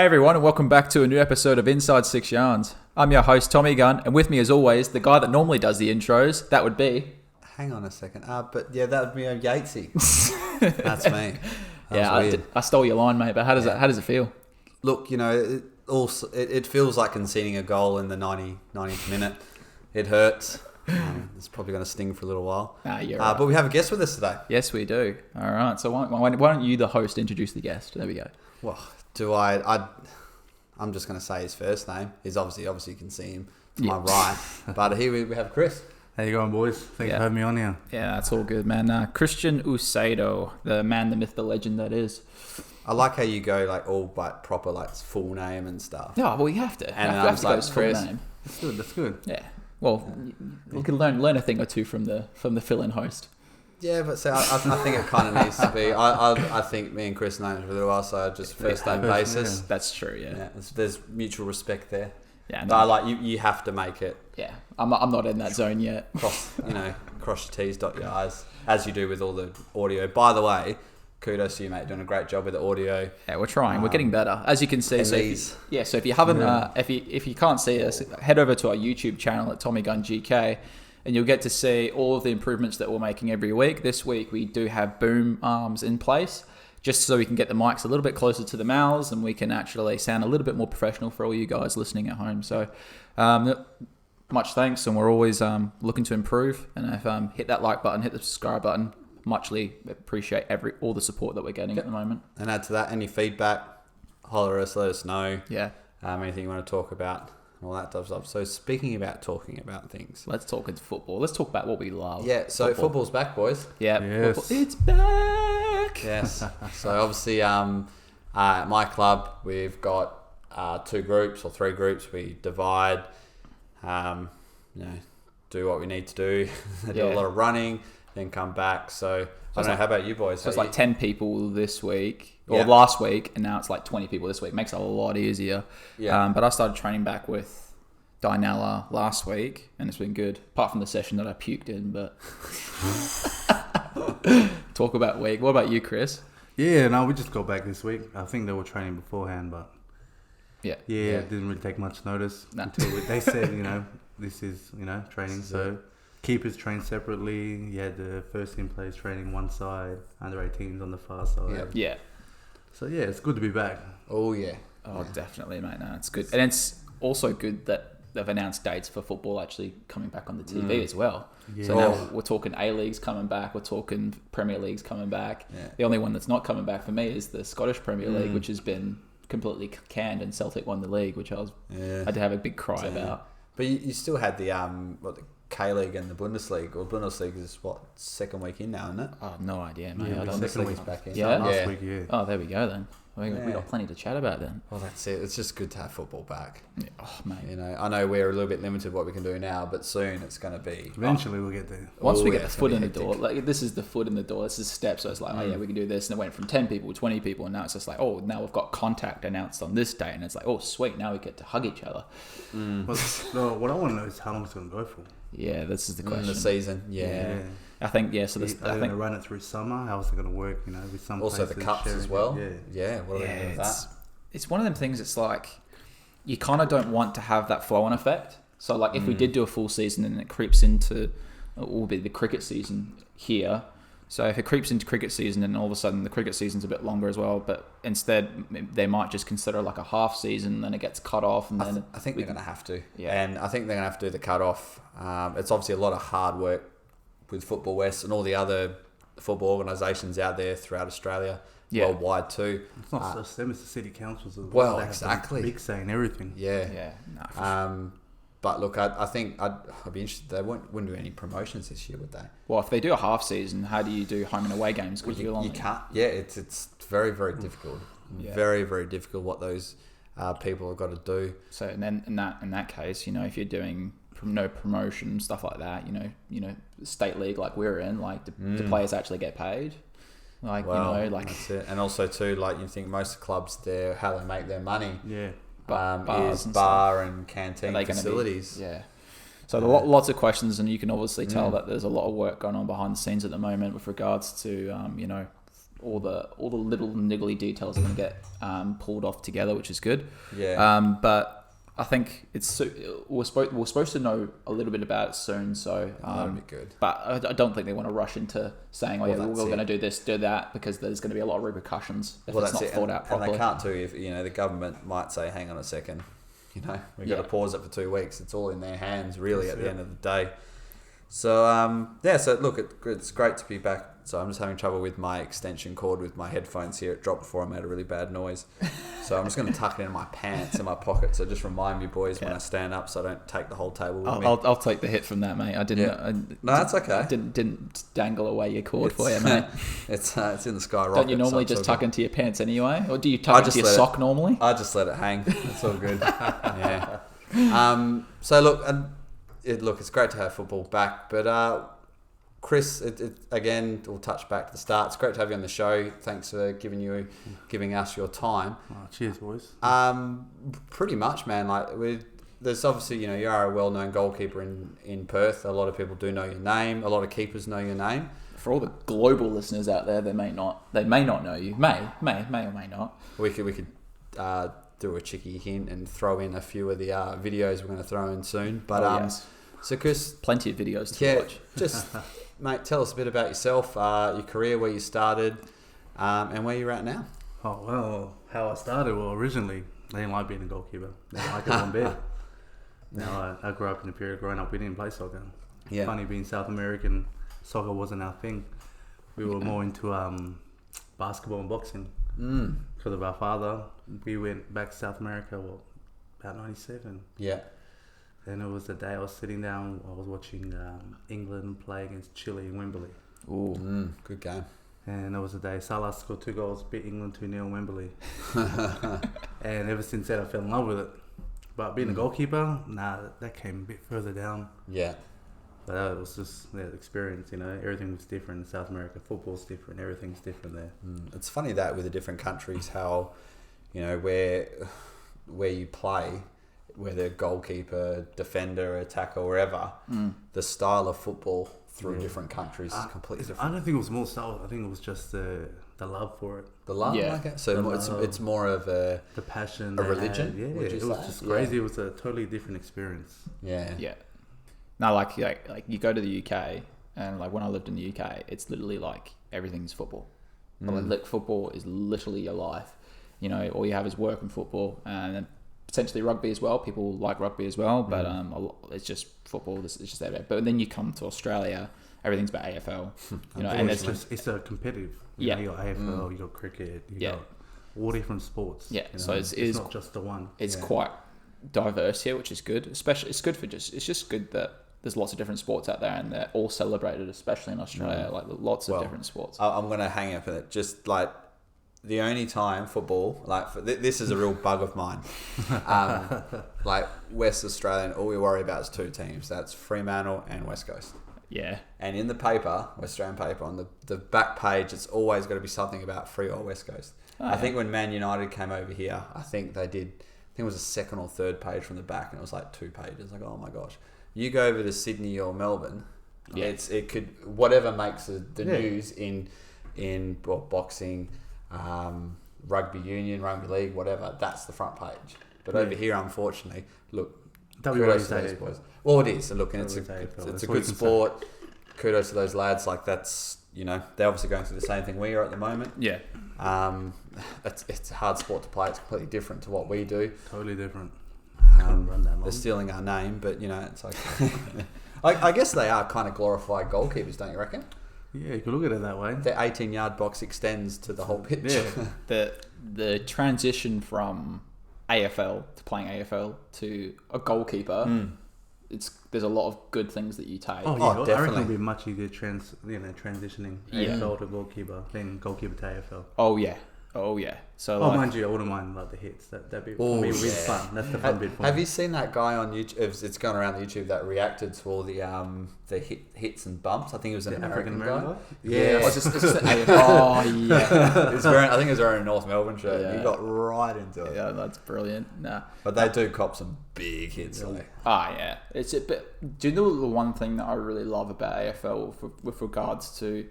everyone, and welcome back to a new episode of Inside Six Yarns. I'm your host, Tommy Gunn, and with me as always, the guy that normally does the intros, that would be... Hang on a second. But yeah, that would be Yatesy. That's me. I stole your line, mate, but how does it feel? Look, you know, it feels like conceding a goal in the 90th minute. It hurts. It's probably going to sting for a little while. You're right. But we have a guest with us today. Yes, we do. All right, so why don't you, the host, introduce the guest? There we go. Well, I'm just going to say his first name. He's obviously you can see him to my right. But here we have Chris. How you going, boys? Thanks for having me on here. Yeah, that's all good, man. Kristian Usedo, the man, the myth, the legend that is. I like how you go like all but proper, like full name and stuff. Yeah, well, you have to. And you have to go his full Chris. name. That's good. Yeah. Well, you can learn a thing or two from the fill-in host. Yeah, but so I think it kind of needs to be. I think me and Chris know each other for a little while, so just first name basis. Yeah. That's true. Yeah. There's mutual respect there. Yeah. But I like you have to make it. Yeah. I'm not in that zone yet. Cross your T's, dot your I's, as you do with all the audio. By the way, kudos to you, mate. Doing a great job with the audio. Yeah, we're trying. We're getting better, as you can see. So if you haven't, if you can't see us, head over to our YouTube channel at TommyGun GK, and you'll get to see all of the improvements that we're making every week. This week we do have boom arms in place, just so we can get the mics a little bit closer to the mouths, and we can actually sound a little bit more professional for all you guys listening at home. So, much thanks, and we're always looking to improve. And if hit that like button, hit the subscribe button. Muchly appreciate all the support that we're getting at the moment. And add to that, any feedback, holler us, let us know. Yeah. Anything you want to talk about, and all that type of stuff. So speaking about talking about things, let's talk into football. Let's talk about what we love. Yeah. So football's back, boys. Yeah. Yes. It's back. Yes. So obviously, at my club, we've got 2 groups or 3 groups. We divide, do what we need to do. Do a lot of running. Then come back. So I don't know. How about you boys? So it's like 10 people this week or last week, and now it's like 20 people this week. Makes it a lot easier. Yeah. But I started training back with Dinella last week, and it's been good. Apart from the session that I puked in, but talk about week. What about you, Chris? Yeah, no, we just got back this week. I think they were training beforehand, but yeah, didn't really take much notice until they said, this is training. So. Keepers train separately. You had the first team players training one side, under 18s on the far side. Yeah. So yeah, it's good to be back. Oh yeah. Oh, definitely, mate. No, it's good, and it's also good that they've announced dates for football actually coming back on the TV as well. Yeah. So now we're talking A Leagues coming back. We're talking Premier Leagues coming back. Yeah. The only one that's not coming back for me is the Scottish Premier League, which has been completely canned, and Celtic won the league, which I had to have a big cry about. But you still had the the K-League and the Bundesliga, or Bundesliga is second week in now, isn't it? Oh, no idea, mate. Yeah, Bundesliga's back in. Last week, yeah. Oh, there we go then. We got plenty to chat about then. Well, that's it. It's just good to have football back. Yeah. Oh, mate. I know we're a little bit limited what we can do now, but soon it's going to be. Eventually, we'll get there. Once we get the foot in the door, like this is the foot in the door. This is a step. So it's like, we can do this, and it went from 10 people to 20 people, and now it's just like, now we've got contact announced on this day, and it's like, oh, sweet, now we get to hug each other. What I want to know is how long it's going to go for. Yeah, this is the question. The season, yeah. I think So I think going to run it through summer. How is it going to work? With some also the cups as well. Yeah. What are they doing with that? It's one of them things. It's like you kind of don't want to have that flow-on effect. So like if we did do a full season and it creeps into, it will be the cricket season here. So if it creeps into cricket season and all of a sudden the cricket season's a bit longer as well, but instead they might just consider like a half season, then it gets cut off, and then I think they're going to have to. Yeah. And I think they're going to have to do the cut off. It's obviously a lot of hard work with Football West and all the other football organisations out there throughout Australia, worldwide too. It's not just them; it's the city councils as well. Well, they exactly. Have big say in everything. Yeah. No, for sure. But look, I think I'd be interested. They wouldn't do any promotions this year, would they? Well, if they do a half season, how do you do home and away games? Well, you can't. Yeah, it's very, very difficult. Yeah. Very, very difficult what those people have got to do. So, and then in that case, if you're doing no promotion stuff like that, state league like we're in, like the players actually get paid. That's it. And also too, like you think most clubs, how they make their money. Yeah. Bars is bar and canteen facilities. So lots of questions, and you can obviously tell that there's a lot of work going on behind the scenes at the moment with regards to all the little niggly details are going to get pulled off together, which is good. Yeah. But I think we're supposed to know a little bit about it soon, so that'd be good. But I don't think they want to rush into saying, we're going to do this, do that, because there's going to be a lot of repercussions if it's not thought out properly. And they can't do if the government might say, hang on a second, we've got to pause it for 2 weeks. It's all in their hands, really, at the end of the day. So so look, it's great to be back. So I'm just having trouble with my extension cord with my headphones here. It dropped before I made a really bad noise. So I'm just going to tuck it in my pants in my pocket. So just remind me, boys, when I stand up, so I don't take the whole table with me. I'll take the hit from that, mate. I didn't. No, that's okay. Didn't dangle away your cord for you, mate. It's in the sky rocket. Don't you normally just tuck into your pants anyway, or do you tuck into your sock normally? I just let it hang. It's all good. Yeah. So look, it's great to have football back, but. Chris, again, we'll touch back to the start. It's great to have you on the show. Thanks for giving us your time. Oh, cheers, boys. Pretty much, man. There's obviously, you are a well-known goalkeeper in Perth. A lot of people do know your name. A lot of keepers know your name. For all the global listeners out there, they may not know you. May or may not. We could do a cheeky hint and throw in a few of the videos we're going to throw in soon. But yes. So Chris, plenty of videos to watch. Just. Mate, tell us a bit about yourself, your career, where you started, and where you're at now. Oh, well, how I started? Well, originally, I didn't like being a goalkeeper. I didn't like it one bit. I grew up in a period growing up, we didn't play soccer. Yeah. Funny, being South American, soccer wasn't our thing. We were more into basketball and boxing. Because of our father, we went back to South America, about 97. Yeah. And it was the day I was sitting down, I was watching England play against Chile in Wembley. Ooh, good game. And it was the day Salah scored 2 goals, beat England 2-0 in Wembley. And ever since then, I fell in love with it. But being a goalkeeper, that came a bit further down. Yeah. But it was just the experience, everything was different in South America. Football's different, everything's different there. It's funny that with the different countries, how, where you play, whether goalkeeper, defender, attacker, wherever, the style of football through different countries is completely different. I don't think it was more style. I think it was just the love for it. The love, So it's more of the passion, a religion. Yeah, it was just crazy. Yeah. It was a totally different experience. Yeah, yeah. No, like you go to the UK, and when I lived in the UK, it's literally everything's football. Football is literally your life. All you have is work and football, and then potentially rugby as well. People like rugby as well, but it's just football. It's just there. But then you come to Australia, everything's about AFL. And it's a competitive. You got AFL, you got cricket, you got all different sports. Yeah, so it's not just the one. It's quite diverse here, which is good. Especially, it's just good that there's lots of different sports out there, and they're all celebrated, especially in Australia. Lots of different sports. I'm gonna hang up on it. Just the only time football, this is a real bug of mine. West Australian, all we worry about is 2 teams. That's Fremantle and West Coast. Yeah. And in the paper, West Australian paper, on the back page, it's always got to be something about Free or West Coast. I think when Man United came over here, I think it was a 2nd or 3rd page from the back, and it was 2 pages. Oh my gosh. You go over to Sydney or Melbourne, it could, whatever makes the news in boxing, rugby union, rugby league, whatever, that's the front page. But over here, unfortunately, look, kudos to those boys. Well, it is. Look, and it's a good sport. Kudos to those lads. That's, they're obviously going through the same thing we are at the moment. Yeah. It's a hard sport to play. It's completely different to what we do. Totally different. They're stealing our name, but it's I guess they are kind of glorified goalkeepers, don't you reckon? Yeah, you could look at it that way. The 18-yard box extends to the whole pitch. Yeah. The transition from AFL to playing AFL to a goalkeeper, there's a lot of good things that you take. Oh, yeah, definitely. I reckon it'd be much easier transitioning AFL to goalkeeper than goalkeeper to AFL. Oh yeah. So mind you, I wouldn't mind the hits. That'd be really fun. That's the fun bit for me. Have you seen that guy on YouTube? It's gone around YouTube that reacted to all the hits and bumps. I think it was an American guy. Yeah. I think it was wearing a North Melbourne shirt. Yeah. He got right into it. Yeah, that's brilliant. Nah. But they do cop some big hits. Yeah. Do you know the one thing that I really love about AFL with regards to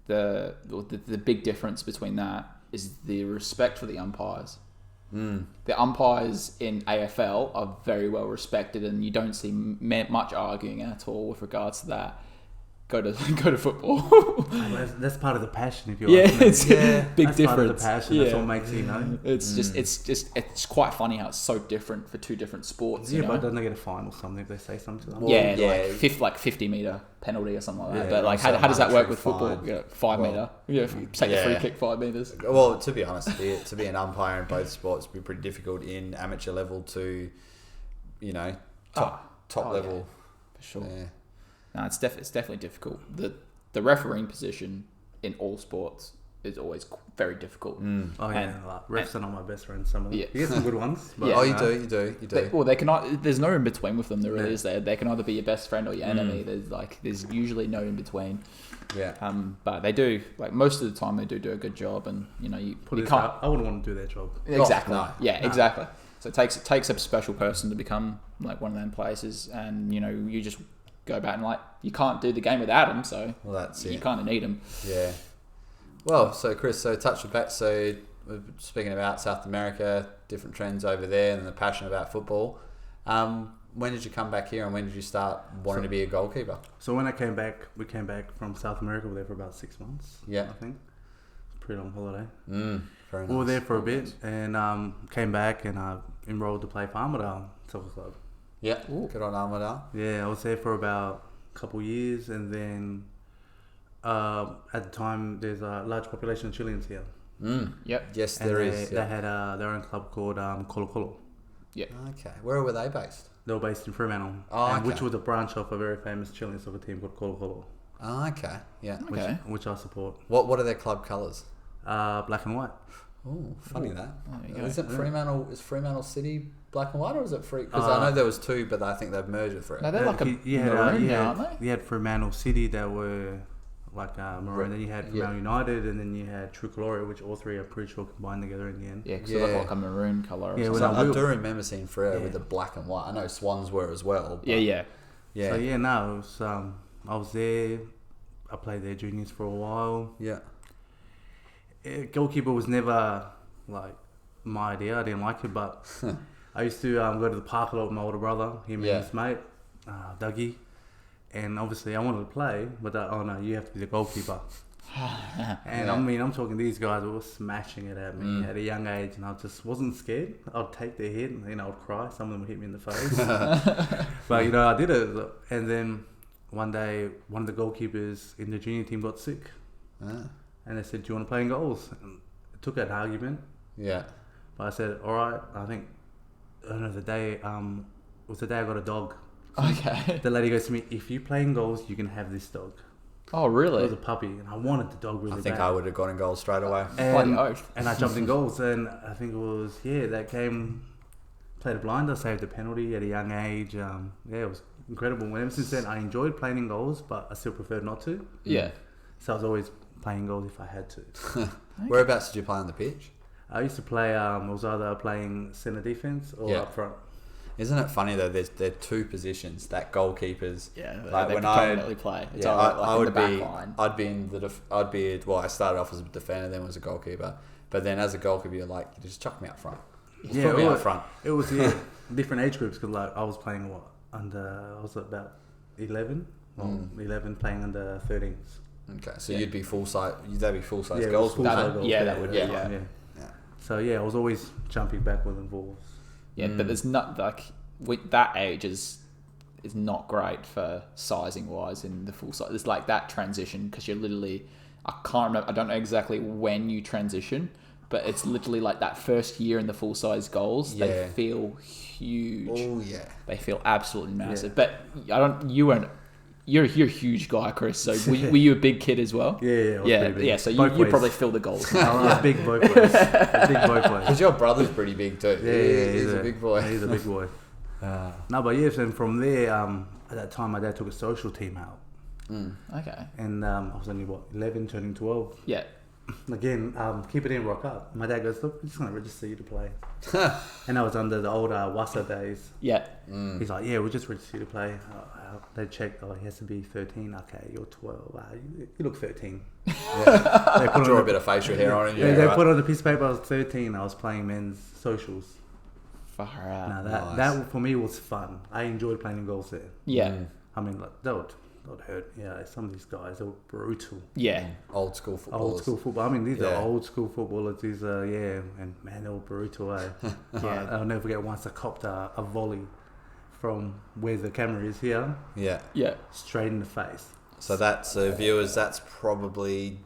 the big difference between that is the respect for the umpires. Mm. The umpires in AFL are very well respected, and you don't see much arguing at all with regards to that. Go to football. That's part of the passion. If you it's big that's difference. Part of the passion. That's what makes you know. It's just it's quite funny how it's so different for two different sports. Yeah, but don't they get a fine or something if they say something to them? Well, like 50 meter penalty or something like that. Yeah, but like, how does that work with football? fine. Yeah, 5 meter. Yeah, if you take a free kick 5 meters. Well, to be honest, to be an umpire in both sports would be pretty difficult in amateur level to, top level. Yeah, for sure. Yeah. No, it's definitely difficult. The refereeing position in all sports is always very difficult. Mm. Oh yeah, refs are not my best friends. Some of them. You get some good ones. But, you do. They can. There's no in between with them. There really is. They can either be your best friend or your enemy. There's usually no in between. Yeah. But they do, like, most of the time they do a good job, and you can't. I wouldn't want to do their job. Exactly. No. Yeah. Exactly. So it takes a special person to become like one of them places, and you just go about and like you can't do the game without them. So that's it. You kind of need them. Yeah. Well, so Chris, touch with back. So we're speaking about South America, different trends over there, and the passion about football. When did you come back here, and when did you start wanting to be a goalkeeper? So when we came back from South America. We were there for about 6 months. Yeah, I think. Pretty long holiday. Very nice. We were there for a bit, and came back and enrolled to play for Armidale Soccer Club. Yeah, good on Armidale. Yeah, I was there for about a couple of years, and then at the time there's a large population of Chileans here. Yep. Yes, and there is. They had their own club called Colo Colo. Yeah. Okay. Where were they based? They were based in Fremantle, which was a branch of a very famous Chilean soccer team called Colo Colo. Oh, okay. Yeah. Okay. Which I support. What are their club colours? Black and white. Oh, funny that. Isn't Fremantle City black and white, or is it free? Because I know there was two, but I think they've merged with three. No, they're like maroon now, aren't they? You had Fremantle City that were like maroon, then you had Fremantle United, and then you had True Glory, which all three are pretty sure combined together in the end. Yeah, because they look like a maroon colour. Yeah, I do remember seeing Freo with the black and white. I know Swans were as well. Yeah. So it was, I was there. I played their juniors for a while. Yeah. Goalkeeper was never like my idea. I didn't like it, but I used to go to the park a lot with my older brother, him and his mate, Dougie. And obviously I wanted to play, but you have to be the goalkeeper. And I'm talking these guys were smashing it at me at a young age, and I just wasn't scared. I'd take their hit, and I'd cry. Some of them would hit me in the face. But I did it. And then one day, one of the goalkeepers in the junior team got sick. And they said, "Do you want to play in goals?" And it took an argument. Yeah. But I said, "All right." I think the day it was the day I got a dog. Okay. The lady goes to me, "If you play in goals, you can have this dog." Oh, really? It was a puppy, and I wanted the dog really bad. I think I would have gone in goals straight away. Bloody oath. And I jumped in goals, and I think it was that game. Played a blinder, saved a penalty at a young age. It was incredible. And ever since then, I enjoyed playing in goals, but I still preferred not to. Yeah. So I was always playing goals if I had to. Whereabouts did you play on the pitch? I used to play. I was either playing centre defence or up front. Isn't it funny though? There are two positions that goalkeepers. Yeah, like they when predominantly play. It's I would in the be. back line. I'd be in the. Well, I started off as a defender, then was a goalkeeper. But then as a goalkeeper, you're like, you just chuck me up front. Just put me up front. It was different age groups because I was playing I was about 11. 11 playing under 13s. Okay, so you'd be full size. That'd be full size goals. goals. That would be. Yeah. So I was always jumping backwards and forwards. Yeah, but there's not like with that age is not great for sizing wise in the full size. It's like that transition because you're literally. I can't remember. I don't know exactly when you transition, but it's literally like that first year in the full size goals. Yeah. They feel huge. Oh yeah. They feel absolutely massive. But you weren't. You're a huge guy, Chris. So were you a big kid as well? Yeah. So you probably fill the goals. I was big both ways. Because your brother's pretty big too. Yeah, he's a big boy. He's a big boy. No, but yes, and from there, at that time, my dad took a social team out. Okay. And I was only 11, turning 12. Yeah. again, keeper didn't rock up. My dad goes, look, we're just going to register you to play. And I was under the old Wassa days. Yeah. He's like, yeah, we'll just register you to play. They checked, he has to be 13. Okay, you're 12. You look 13. Yeah. They put a bit of facial hair on you. They put on a piece of paper, I was 13. I was playing men's socials. Far out. Now that for me was fun. I enjoyed playing goals there. Yeah. I mean, like, that would hurt. Yeah, some of these guys, they were brutal. Yeah. Old school footballers. Old school football. I mean, these are old school footballers. These are, and man, they were brutal, eh? Yeah. I'll never forget once I copped a volley from where the camera is here. Yeah. Yeah. Straight in the face. So that's, viewers, that's probably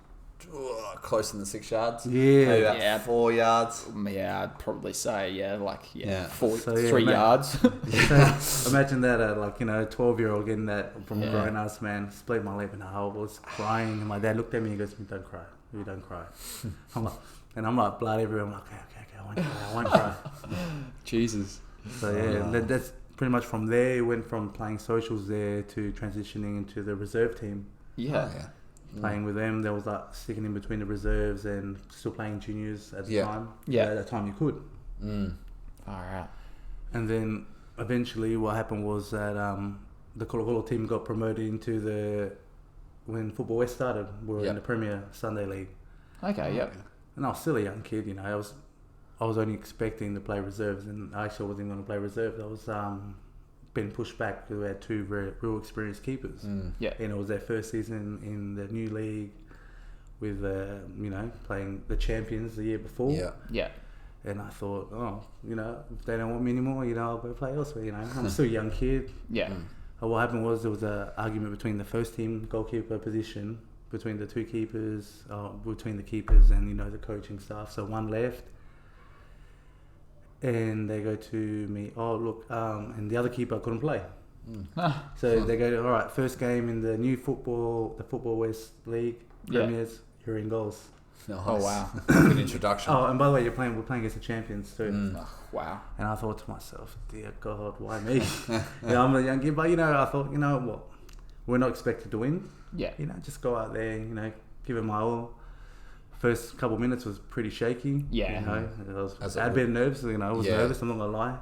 closer than 6 yards. Yeah. Maybe about 4 yards. Yeah, I'd probably say, 3 yards. So imagine that, 12-year-old getting that from a grown-ass man. Split my lip and I was crying. And my dad looked at me and goes, don't cry. You don't cry. I'm like, blood everywhere. I'm like, okay, I won't cry. Jesus. So that's pretty much from there. Went from playing socials there to transitioning into the reserve team. Yeah. Playing with them, there was like sticking in between the reserves and still playing juniors at the time. Yeah. At that time you could. Far out. And then eventually what happened was that the Colo team got promoted into when Football West started. We were in the Premier Sunday League. Okay, yep. And I was still a young kid, I was only expecting to play reserves, and I actually wasn't going to play reserves. I was been pushed back because we had 2 real experienced keepers. Yeah. And it was their first season in the new league with, playing the champions the year before. Yeah. Yeah. And I thought, if they don't want me anymore, I'll go play elsewhere, I'm still a young kid. Yeah. What happened was there was an argument between the first team goalkeeper position, between the 2 keepers, between the keepers and, the coaching staff. So one left. And they go to me, and the other keeper couldn't play. So they go, all right, first game in the new the Football West League, Premiers, you're in goals. Nice. Oh, wow. Good introduction. Oh, and by the way, we're playing against the champions too. Wow. And I thought to myself, dear God, why me? I'm a young kid, but I thought, what? We're not expected to win. Yeah. Just go out there, give it my all. First couple of minutes was pretty shaky. Yeah. I had a bit nervous. I was nervous. I'm not gonna lie.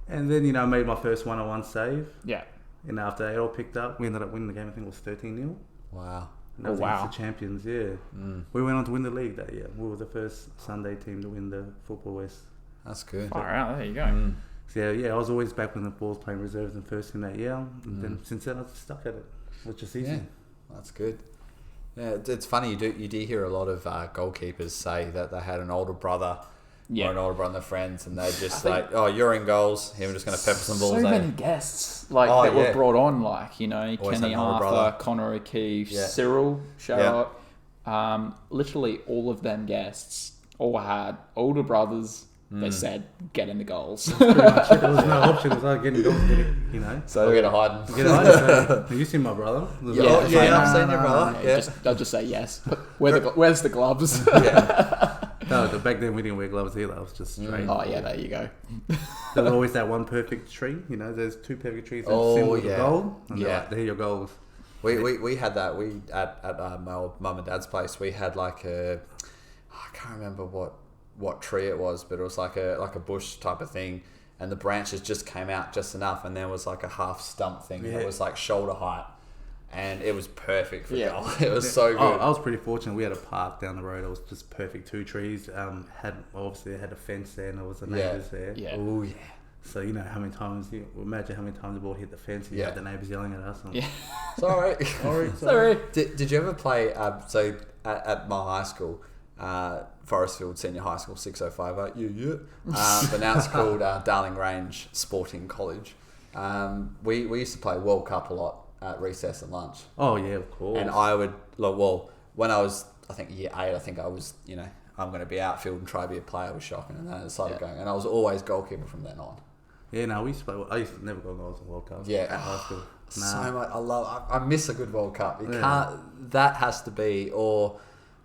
And then I made my first one-on-one save. Yeah. And after that, it all picked up. We ended up winning the game. I think it was 13-0. Wow. And that was against the champions. Yeah. We went on to win the league that year. We were the first Sunday team to win the Football West. That's good. Far out. There you go. So I was always back when the ball was playing reserves and first team that year. And then since then, I was stuck at it. Which is easy. Yeah. That's good. Yeah, it's funny. You do hear a lot of goalkeepers say that they had an older brother or an older brother friends, and they're just like, "Oh, you're in goals. Here, I'm just going to pepper some balls." So many guests that were brought on, Kenny Arthur, Connor O'Keefe, Cyril, shout out. Literally all of them guests all had older brothers. They said, "Get in the goals." Pretty much it. There was no option. It was like getting goals, So we'll get a hiding. Have you seen my brother? I've seen your brother. I'll just say yes. But where's the gloves? No, back then we didn't wear gloves either. I was just straight. Oh yeah, there you go. There was always that one perfect tree. There's 2 perfect trees that symbol the goal. And there are your goals. We had that. We at my old mum and dad's place. We had I can't remember what tree it was, but it was like a bush type of thing, and the branches just came out just enough, and there was a half stump thing that was shoulder height, and it was perfect for goal. It was so good. I was pretty fortunate. We had a park down the road. It was just perfect. 2 trees. Had a fence there, and there was the neighbours there. Yeah. Oh yeah. So how many times imagine how many times the ball hit the fence and you had the neighbours yelling at us. Sorry. Did you ever play? So at my high school. Forestfield Senior High School, 6058. But now it's called Darling Range Sporting College. We used to play World Cup a lot at recess and lunch. Oh yeah, of course. And I would when I was year 8, I was I'm going to be outfield and try to be a player. Was shocking, and then I started going, and I was always goalkeeper from then on. Yeah, no, we used to play. I used to never go goals in World Cup. Yeah, at high school. So much. I miss a good World Cup. You can't. That has to be or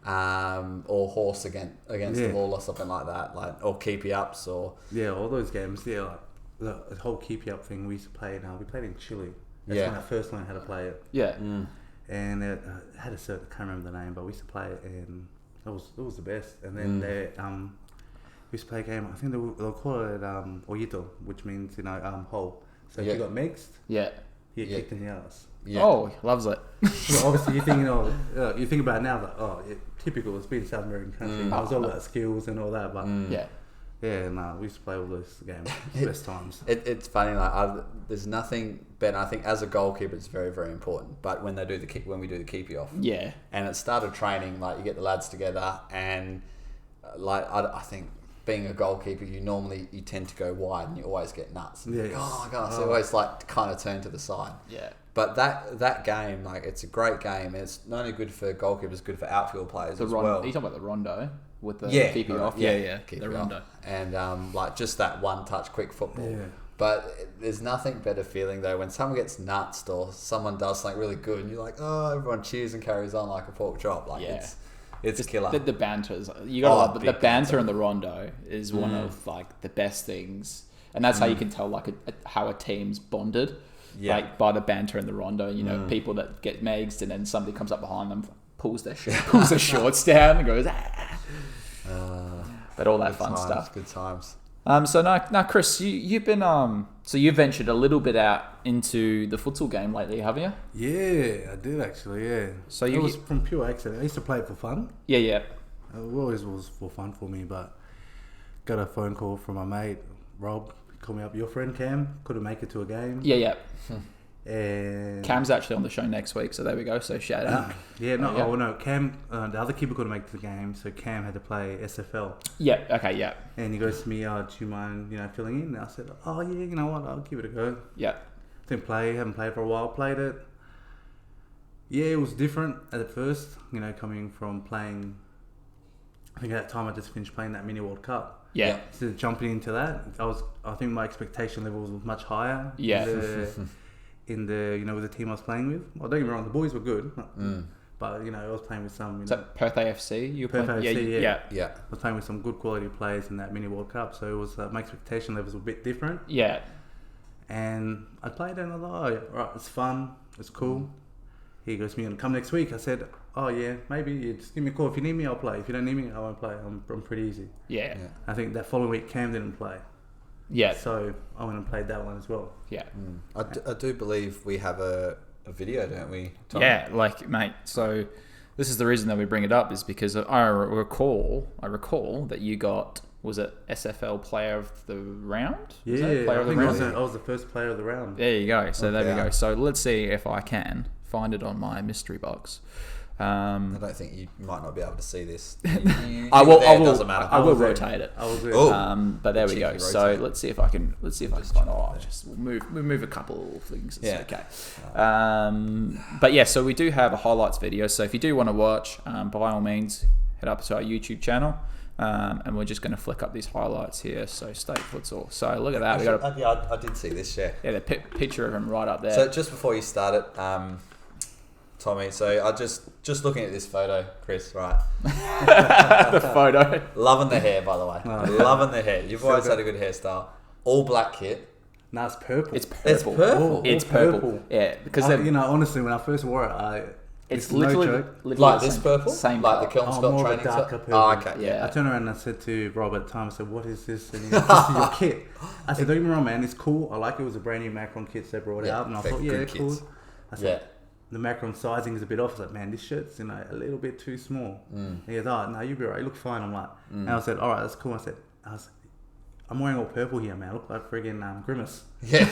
horse against the wall or something like that, or keepy ups or all those games. Yeah, the whole keepy up thing we used to play. Now we played in Chile. That's when I first learned how to play it. Yeah. And it had a certain, I can't remember the name, but we used to play it, and It was the best. And then they we used to play a game. I think they'll call it Oyito, which means hole. So if you got mixed, you get kicked in the ass. Yeah. Oh, loves it. So obviously, you think about it now that typical. It's been South American country. It was all about skills and all that, but we used to play all those games. Best times. It's funny. Like there's nothing better. I think as a goalkeeper, it's very very important. But when we do the keepy off, and it started training, like you get the lads together, and like I think. Being a goalkeeper, you tend to go wide and you always get nuts. Yeah. Oh my god! So you always like kind of turn to the side. Yeah. But that game, like, it's a great game. It's not only good for goalkeepers, good for outfield players as well. Are you talking about the rondo with the keeping off? Yeah. The rondo. And like just that one touch quick football. Yeah. But there's nothing better feeling though when someone gets nutsed or someone does something really good and you're like, oh, everyone cheers and carries on like a pork chop. Like it's killer. The banter is, you got the banter in the rondo is one of like the best things, and that's how you can tell like how a team's bonded, like by the banter in the rondo. You know, people that get megs and then somebody comes up behind them, pulls their shorts down and goes but all that fun stuff. Good times. So now, Chris, you've been so you ventured a little bit out into the futsal game lately, have you? Yeah, I did actually. Yeah. So it was from pure accident. I used to play it for fun. Yeah. It always was for fun for me, but got a phone call from my mate Rob. He called me up. Your friend Cam couldn't make it to a game. Yeah. And Cam's actually on the show next week, so there we go. So shout out. Cam, the other keeper couldn't make the game, so Cam had to play SFL. Yeah. Okay. Yeah. And he goes to me, "Do you mind, filling in?" And I said, "Oh yeah, you know what? I'll give it a go." Yeah. Haven't played for a while. Played it. Yeah, it was different at first. Coming from playing. I think at that time I just finished playing that mini World Cup. Yeah. So jumping into that, I think my expectation level was much higher. Yeah. In the with the team I was playing with. Well, don't get me wrong, the boys were good, but I was playing with some. Is that Perth AFC? Perth AFC, yeah. I was playing with some good quality players in that mini World Cup, so it was my expectation levels were a bit different. Yeah. And I played and I thought, right, it's fun, it's cool. He goes to me, "Come next week." I said, "Oh yeah, maybe. You just give me a call. If you need me, I'll play. If you don't need me, I won't play. I'm pretty easy." Yeah. I think that following week Cam didn't play. Yeah. So I went and played that one as well. Yeah. I do believe we have a video, don't we, Tom? Yeah, like, mate, so this is the reason that we bring it up is because I recall that you got, was it SFL Player of the Round? Yeah, I was the first player of the round. There you go. So there we go. So let's see if I can find it on my mystery box. I don't think you might not be able to see this. I will doesn't matter. I will rotate it. I will do. But there we go. So let's see if I can find. We'll move a couple of things. It's okay. But yeah, so we do have a highlights video. So if you do want to watch, by all means, head up to our YouTube channel. And we're just going to flick up these highlights here. So State Futsal. So look at that. I did see this. Yeah. Yeah, the picture of him right up there. So just before you started, Tommy, so I just looking at this photo, Chris, right? The photo. Loving the hair, by the way. Loving the hair. You've always had a good hairstyle. All black kit. No, it's purple. It's purple. It's purple. Yeah, because honestly, when I first wore it, it's literally like this purple, same like the Kelmscott training purple. Oh, okay. Yeah. I turned around and I said to Rob at the time, I said, "What is this?" And he goes, "This is your kit." I said, "Don't get me wrong, man. It's cool. I like it. It was a brand new Macron kit they brought out, and I thought, yeah, cool." I said, the Macron sizing is a bit off. I was like, "Man, this shirt's a little bit too small." He goes, "Oh, no, you'll be right. You look fine." I'm like, and I said, "All right, that's cool." I said, "I'm wearing all purple here, man. I look like friggin' Grimace." Yeah.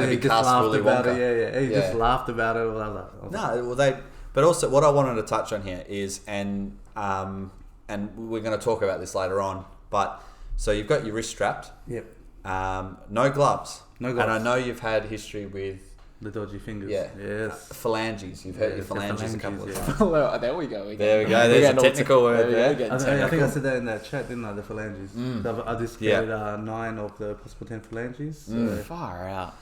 He just laughed about it. Yeah. He just laughed about it. But also, what I wanted to touch on here is, and we're going to talk about this later on. But so you've got your wrist strapped. Yep. No gloves. No gloves. And I know you've had history with the dodgy fingers. Yeah. Yes. Phalanges. You've hurt your phalanges a couple of times. Well, there we go. There's a technical word there. I think I said that in that chat, didn't I? The phalanges. I just gave 9 of the possible 10 phalanges. So. Far out.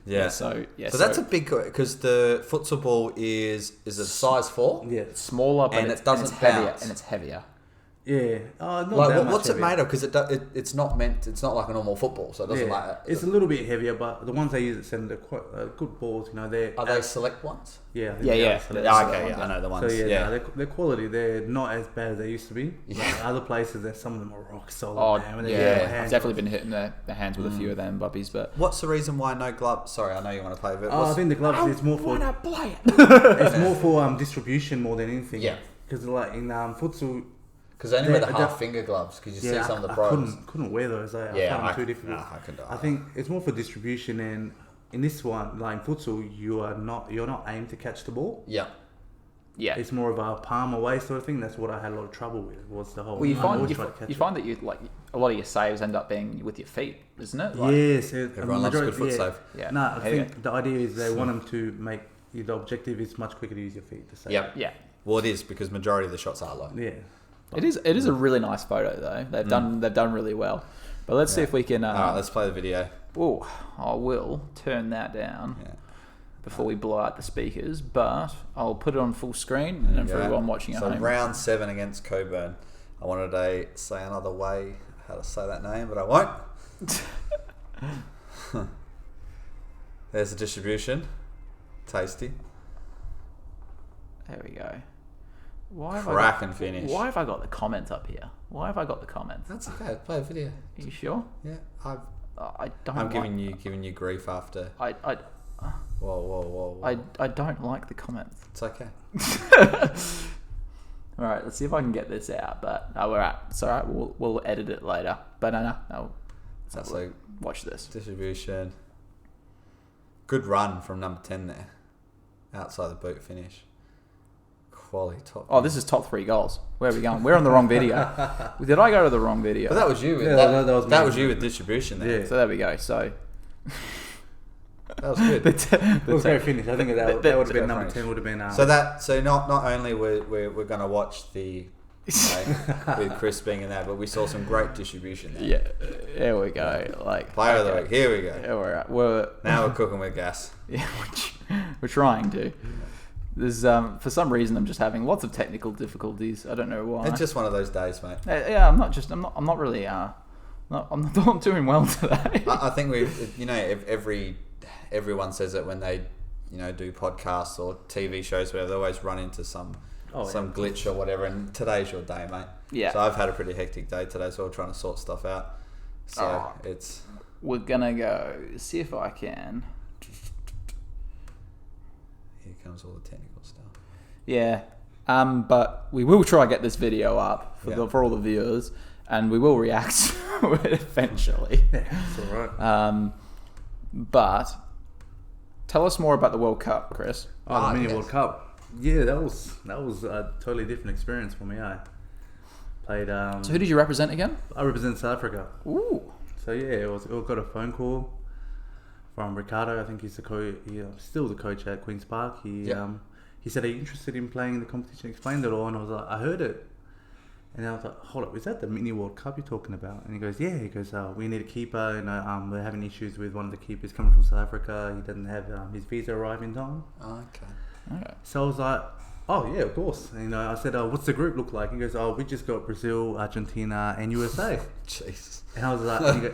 Yeah. So that's a big, because the futsal ball is it size 4? Yeah. It's smaller, but it doesn't bounce. And it's heavier. Yeah. Not Like, that much what's it heavier. made of? Because it's not like a normal football, so it doesn't It's a little bit heavier, but the ones they use at centre, they're quite good balls. You know, Are they select ones? Yeah. I think Yeah, they yeah. are select. I know the ones. So yeah. no, their quality, they're not as bad as they used to be. Yeah. Like other places, some of them are rock solid. Oh, man. I've definitely been hitting their hands with a few of them buppies, but What's the reason why no gloves? Sorry, I know you want to play with it. I think the gloves is more for play it. it's more for distribution more than anything. Yeah. Because like in futsal, because they only wear the half finger gloves. Because you see some of the pros. I couldn't wear those. I Yeah, found them too difficult. I can do it. I think it's more for distribution, and in this one, like in futsal, you're not aimed to catch the ball. Yeah. Yeah. It's more of a palm away sort of thing. That's what I had a lot of trouble with. Was the whole. Well, you find that you like a lot of your saves end up being with your feet, isn't it? Like, yes, Everyone loves a good foot save. Yeah. No, I think the idea is they want them to make the objective is much quicker to use your feet to save. Yep. Yeah. Well, it is because majority of the shots are low. Yeah. It is a really nice photo though. They've done really well. But let's see if we can. All right, let's play the video. Oh, I will turn that down before we blow out the speakers. But I'll put it on full screen and for everyone watching at home. So round 7 against Coburn. I wanted to say another way how to say that name, but I won't. There's the distribution. Tasty. There we go. Cracking finish. Why have I got the comments up here? Why have I got the comments? That's okay. Play a video. Are you sure? Yeah, I don't. I'm giving you grief after. Whoa. I don't like the comments. It's okay. All right, let's see if I can get this out. But it's all right. We'll edit it later. But no. So watch this. Distribution. Good run from number 10 there. Outside the boot finish. Quality top. Oh, this is top 3 goals. Where are we going? We're on the wrong video. Did I go to the wrong video? But that was you. That was you with distribution there. Yeah. So there we go. So that was good. It was a great finish. I think that would have been number 10. Would have been. So not only we're going to watch the with Chris being in that, but we saw some great distribution there. Yeah, there we go. Like player of the week. Here we go. Yeah, we're cooking with gas. Yeah, we're trying to. There's for some reason I'm just having lots of technical difficulties. I don't know why. It's just one of those days, mate. Yeah, I'm not really I'm not doing well today. I think if everyone says it when they do podcasts or TV shows where they always run into some glitch or whatever, and today's your day, mate. Yeah. So I've had a pretty hectic day today, so we're trying to sort stuff out. So we're gonna go see if I can. Here comes all the technical stuff. Yeah. But we will try to get this video up for all the viewers, and we will react to it eventually. Yeah, that's all right. But tell us more about the World Cup, Chris. The Mini World Cup. Yeah, that was a totally different experience for me. I played. So who did you represent again? I represent South Africa. Ooh. So yeah, we got a phone call from Ricardo. I think he's still the coach at Queen's Park. He said, "Are you interested in playing in the competition?" Explained it all, and I was like, "I heard it." And I was like, "Hold up, is that the Mini World Cup you're talking about?" And he goes, "Yeah." He goes, "We need a keeper, and we're having issues with one of the keepers coming from South Africa. He doesn't have his visa arrive in time." Okay. So I was like, "Oh yeah, of course." And, I said, "What's the group look like?" He goes, "Oh, we just got Brazil, Argentina, and USA." Jesus. And I was like,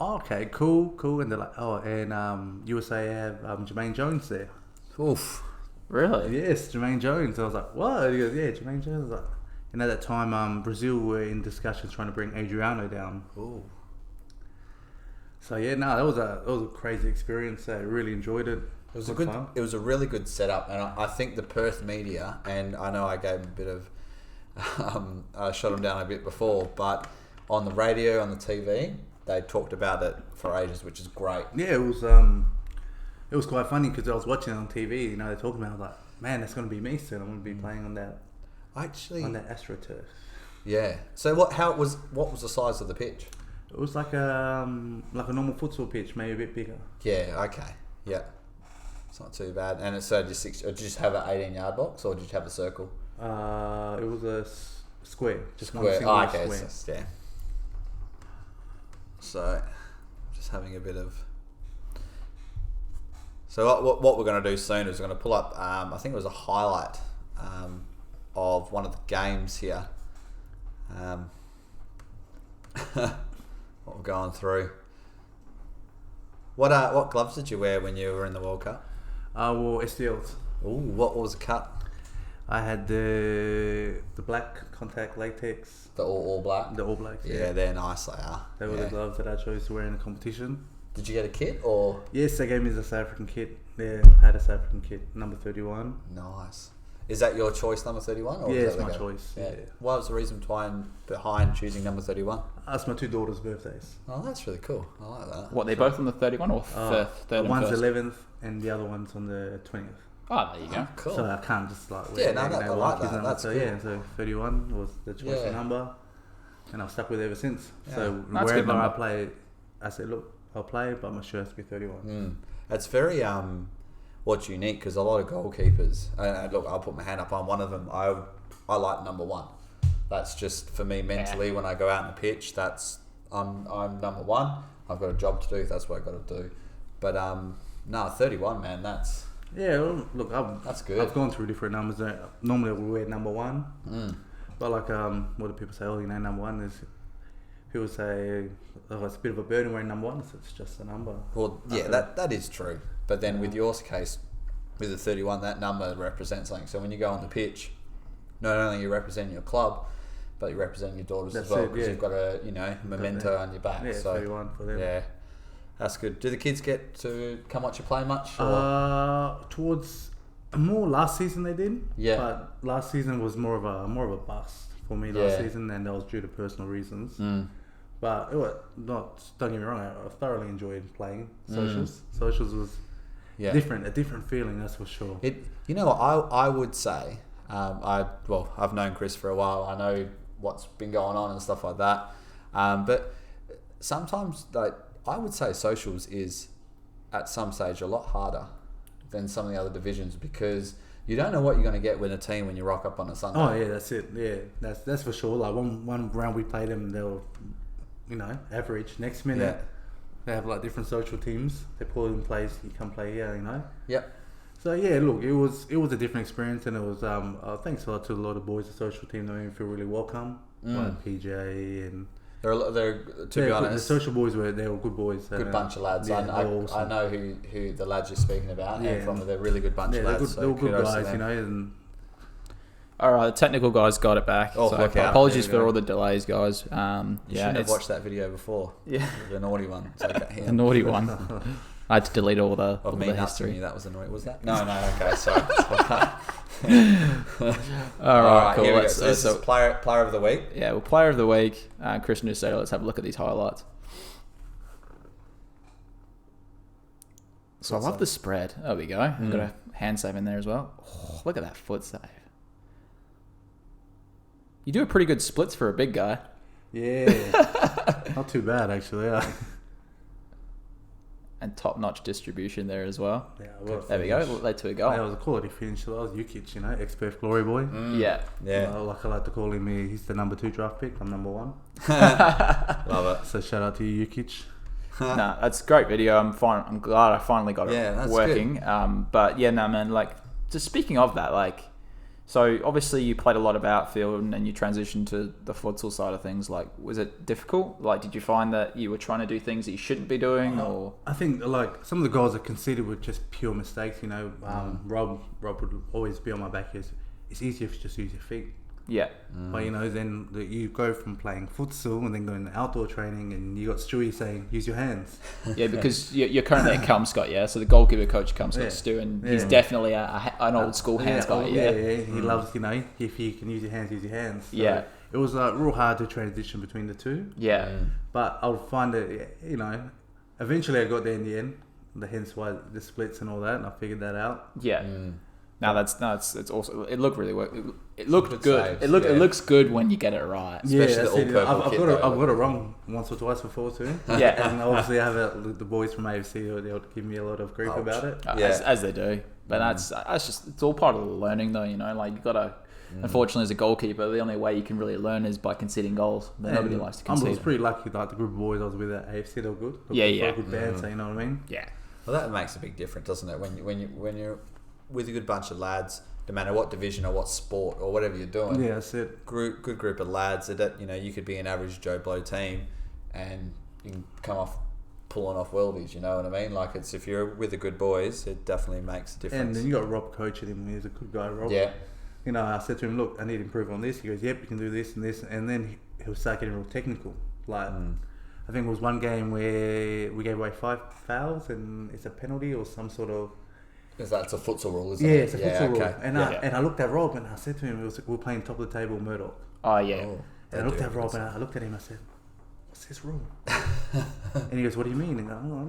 "Oh, okay, cool." And they're like, "Oh, and USA have Jermaine Jones there." Oof. Really? Yes, Jermaine Jones. I was like, "What?" He goes, "Yeah, Jermaine Jones." I was like, and at that time, Brazil were in discussions trying to bring Adriano down. Ooh. So yeah, that was a crazy experience. I really enjoyed it. It was a really good setup, and I think the Perth media, and I know I gave them a bit of, I shot them down a bit before, but on the radio, on the TV, they talked about it for ages, which is great. Yeah, it was quite funny because I was watching it on TV. They're talking about it, I was like, man, that's going to be me soon. I'm going to be playing on that. On that AstroTurf. Yeah. So what was the size of the pitch? It was like a normal futsal pitch, maybe a bit bigger. Yeah. Okay. Yeah. It's not too bad. And it's did you just have an 18-yard box, or did you have a circle? It was a square. Just square. One single okay. square. Yeah. So, just having a bit of. So what we're going to do soon is we're going to pull up. I think it was a highlight of one of the games here. what we're going through. What gloves did you wear when you were in the World Cup? I wore STLs. Ooh, what was the cut? I had the black contact latex. The all black? The all blacks, yeah. They're nice, they are. They were the gloves that I chose to wear in the competition. Did you get a kit or? Yes, they gave me the South African kit. Yeah, I had a South African kit, number 31. Nice. Is that your choice, number 31? Or yeah, is it's that my choice. Yeah. What was the reason behind choosing number 31? That's my two daughters' birthdays. Oh, that's really cool. I like that. What, they're both on the 31 or third and one's first? 11th and the other one's on the 20th. Oh, there you go. Oh, cool. So I can't just like I like that. That's so cool. yeah, so 31 was the choice number, and I've stuck with it ever since. Yeah. So that's wherever I play, I said, look, I'll play, but my shirt has to be 31. It's very what's unique because a lot of goalkeepers. Look, I'll put my hand up on one of them. I like number 1. That's just for me mentally when I go out on the pitch. That's I'm number 1. I've got a job to do. That's what I got to do. But 31, man. That's. Yeah, well, look, that's good. I've gone through different numbers. Normally I would wear number 1, but like, what do people say? Oh, number 1 is. People say, oh, it's a bit of a burden wearing number 1. So it's just a number. Well, yeah, that is true. But then with your case, with the 31, that number represents something. So when you go on the pitch, not only you represent your club, but you represent your daughters as well because you've got a memento on your back. Yeah, so 31 for them. Yeah. That's good. Do the kids get to come watch you play much? Towards more last season they did. Yeah. But last season was more of a bust for me last season, and that was due to personal reasons. But it was not. Don't get me wrong. I thoroughly enjoyed playing socials. Socials was a different feeling. That's for sure. I would say. I've known Chris for a while. I know what's been going on and stuff like that. But sometimes, I would say socials is at some stage a lot harder than some of the other divisions because you don't know what you're going to get with a team when you rock up on a Sunday. Oh yeah, that's it. Yeah, that's for sure. Like one round we played them, they were, average. Next minute, they have like different social teams. They pull in place. You come play here, Yep. So yeah, look, it was a different experience, and it was thanks a lot to a lot of boys, the social team. They made me feel really welcome. Like PJ and. They're to be honest, the social boys they were good boys. Good bunch of lads. Yeah, I know who the lads you're speaking about. Yeah, they're really good bunch of lads. They were good guys, And all right, the technical guys got it back. Oh, so apologies for all the delays, guys. You shouldn't have watched that video before. Yeah, the naughty one. The naughty one. I had to delete all the history. You, that was annoying. Was that? No. Okay, sorry. All right, cool. Here we go. So this is player of the week. Yeah, well, player of the week, Kristian Usedo. Let's have a look at these highlights. So I love the spread. There we go. I've got a hand save in there as well. Oh, look at that foot save. You do a pretty good splits for a big guy. Yeah, not too bad actually. And top-notch distribution there as well. Yeah, there we go. Led to a goal. That was a quality finish. That was Jukic, ex-Perth glory boy. Yeah. Like I like to call him, he's the number 2 draft pick. I'm number 1. Love it. So shout out to you, Jukic. No, that's a great video. I'm glad I finally got it working. Good. But yeah, no, man. Just speaking of that, so obviously you played a lot of outfield and then you transitioned to the futsal side of things. Was it difficult? Did you find that you were trying to do things that you shouldn't be doing? Or I think some of the goals I conceded were just pure mistakes. Rob would always be on my back. It's easier if you just use your feet. Yeah. But then you go from playing futsal and then going to outdoor training, and you got Stewie saying use your hands. Yeah, because you're currently at Kelmscott, yeah. So the goalkeeper coach at Kelmscott, Stu, and he's definitely an old school hands guy. Yeah. He loves if you can use your hands, use your hands. So yeah. It was real hard to transition between the two. Yeah. But I'll find it. Eventually I got there in the end. Hence why the splits and all that, and I figured that out. Yeah. It's also it looked really it looked good. Saves, it looks good when you get it right. Especially the all purple kit. I've got it wrong once or twice before too. Yeah, and obviously I have the boys from AFC. They'll give me a lot of grief about it. As they do. But that's just it's all part of the learning though. You got to. Unfortunately, as a goalkeeper, the only way you can really learn is by conceding goals. But nobody likes to concede. I was pretty lucky. The group of boys I was with at AFC, they were good. They were good band, so you know what I mean. Yeah. Well, that makes a big difference, doesn't it? When you're with a good bunch of lads, no matter what division or what sport or whatever you're doing. Yeah, that's it. Good group of lads that, you know, you could be an average Joe Blow team and you can come off pulling off worldies, you know what I mean? Like, it's, if you're with the good boys, it definitely makes a difference. And then you got Rob coaching him. He's a good guy, Rob. Yeah. You know, I said to him, look, I need to improve on this. He goes, yep, you can do this and this. And then he'll start getting real technical. Like, I think it was one game where we gave away 5 fouls and it's a penalty or some sort of... Because that's a futsal rule, isn't it? Yeah, it's a futsal rule. And, yeah. I looked at Rob and I said to him, we're playing top of the table Murdoch. Oh, yeah. Oh, and I looked at Rob and I looked at him, I said, what's this rule? And he goes, what do you mean? And I go, oh, I've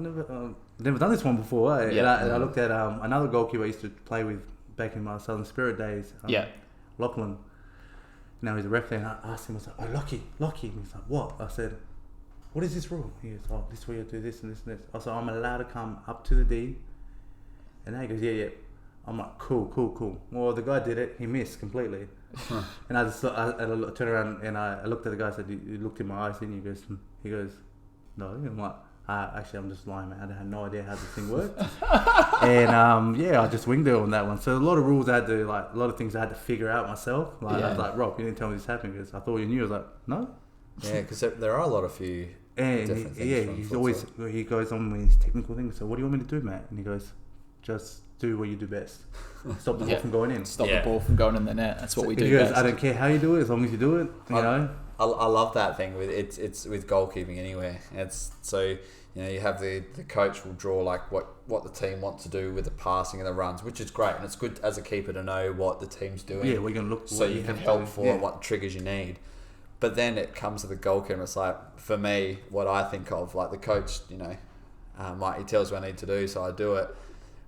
never done this one before. And I looked at another goalkeeper I used to play with back in my Southern Spirit days, Lachlan. Now he's a ref there, and I asked him, I was like, oh, Lockie. And he's like, what? I said, what is this rule? He goes, oh, this way you do this and this and this. I said, I'm allowed to come up to the D. And then he goes, yeah. I'm like, cool. Well, the guy did it. He missed completely. And I turned around and I looked at the guy. I said, you looked in my eyes, and he goes, no. And I'm like, actually, I'm just lying, man. I had no idea how this thing worked. And I just winged it on that one. So a lot of rules a lot of things I had to figure out myself. Like, I was like, Rob, you didn't tell me this happened because I thought you knew. I was like, no. Yeah, because there are a lot of few different things. He goes on with his technical things. So what do you want me to do, Matt? And he goes, just do what you do best. Stop the ball from going in. Stop the ball from going in the net. That's what we do. He goes, best. I don't care how you do it, as long as you do it. You know. I love that thing with it's with goalkeeping anywhere. It's so, you know, you have the coach will draw like what the team wants to do with the passing and the runs, which is great, and it's good as a keeper to know what the team's doing. Yeah, we're gonna look so you can help for what triggers you need. But then it comes to the goalkeeper. It's like, for me, what I think of, like, the coach, you know, he tells me what I need to do, so I do it.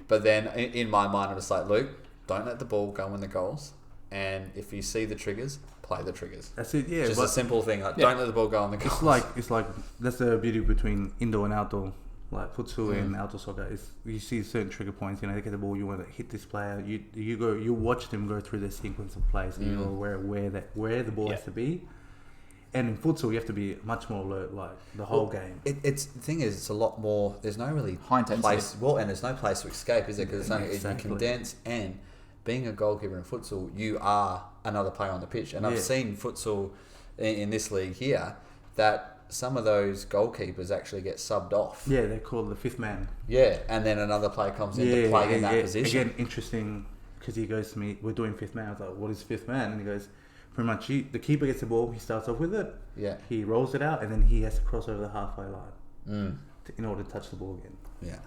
But then in my mind, I'm just like, Luke, don't let the ball go in the goals. And if you see the triggers, play the triggers. That's it, yeah. Just a simple thing. Like, don't let the ball go in the goals. It's like that's the beauty between indoor and outdoor, like futsal and outdoor soccer. Is you see certain trigger points. You know, they get the ball, you want to hit this player. You watch them go through their sequence of plays, and you're aware where the ball has to be. And in futsal, you have to be much more alert, like the whole game. The thing is, it's a lot more. There's no really high intensity place. Well, and there's no place to escape, is there? Because it's only you condense. And being a goalkeeper in futsal, you are another player on the pitch. And I've seen futsal in this league here that some of those goalkeepers actually get subbed off. Yeah, they're called the fifth man. Yeah, and then another player comes in to play in that position. Again, interesting, because he goes to me, we're doing fifth man. I was like, what is fifth man? And he goes, pretty much, the keeper gets the ball, he starts off with it, he rolls it out, and then he has to cross over the halfway line in order to touch the ball again. Yeah.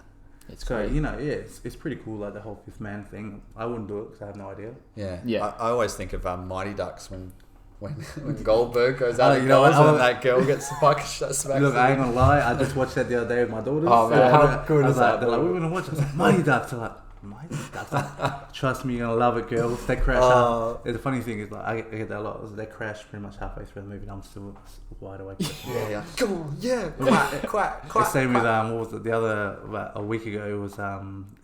It's great. You know, it's pretty cool, like the whole fifth man thing. I wouldn't do it because I have no idea. Yeah. I always think of Mighty Ducks when Goldberg goes out and goals and that girl gets the puck smacked. Look, I ain't gonna lie, I just watched that the other day with my daughters. Oh man, how good is that? They're like, we're gonna watch it. I was like, Mighty Ducks. They're like, Mighty Ducks. Trust me, you're gonna love it, girls. They crash up. The funny thing is, like, I get that a lot. They crash pretty much halfway through the movie, and I'm still wide awake. Come on, quack. The same with what was it? The other about a week ago it was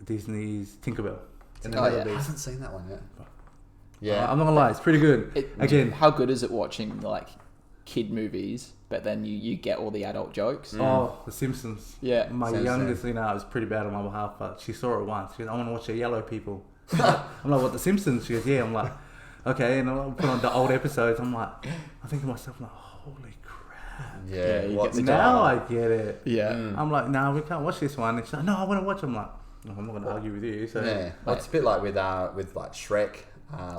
Disney's Tinkerbell. I haven't seen that one yet. Yeah, I'm not gonna lie, it's pretty good. Again, how good is it watching like kid movies, but then you get all the adult jokes? Oh, The Simpsons. Yeah, my youngest, you know, I was pretty bad on my behalf, but she saw it once. She goes, I want to watch the yellow people. I'm like, what, The Simpsons? She goes, yeah. I'm like, okay, and I'll put on the old episodes. I'm like, I think to myself, I'm like, holy crap. Yeah, now I get it. Yeah. I'm like, no, we can't watch this one. And she's like, no, I want to watch them. I'm like, no, I'm not going to argue with you. So well, it's a bit like with like Shrek.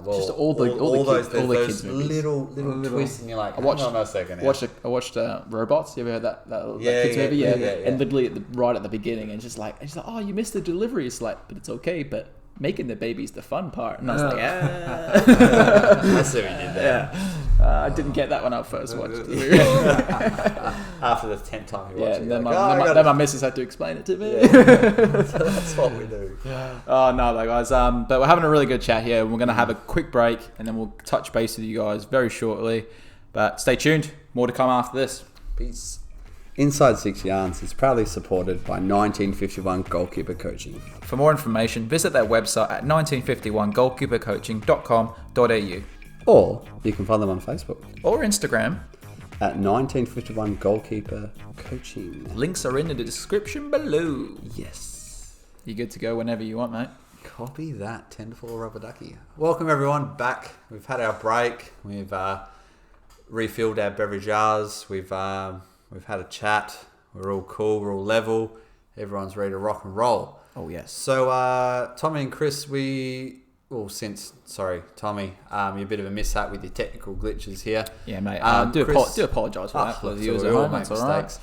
Just all the kids movies. little twists, and you're like, hang on a second. I watched Robots. You ever heard that kids movie? Yeah. And literally right at the beginning, and she's like, oh, you missed the delivery. It's like, but it's okay. But making the baby's the fun part. And I was like, I see what you did there. I didn't get that when I first watched the movie. After the 10th time you watch it, then my missus had to explain it to me. That's what we do. Oh no, though, guys. But we're having a really good chat here. We're going to have a quick break, and then we'll touch base with you guys very shortly. But stay tuned. More to come after this. Peace. Inside 6 Yarns is proudly supported by 1951 Goalkeeper Coaching. For more information, visit their website at 1951goalkeepercoaching.com.au. Or you can find them on Facebook. Or Instagram. At 1951 Goalkeeper Coaching. Links are in the description below. Yes. You're good to go whenever you want, mate. Copy that. 10 to 4 rubber ducky. Welcome everyone back. We've had our break. We've refilled our beverage jars. We've had a chat. We're all cool. We're all level. Everyone's ready to rock and roll. Oh yes. So Tommy and Chris, Tommy, you're a bit of a mishap with your technical glitches here. Yeah, mate. Do apologise for that for the viewers at home. That's mistakes.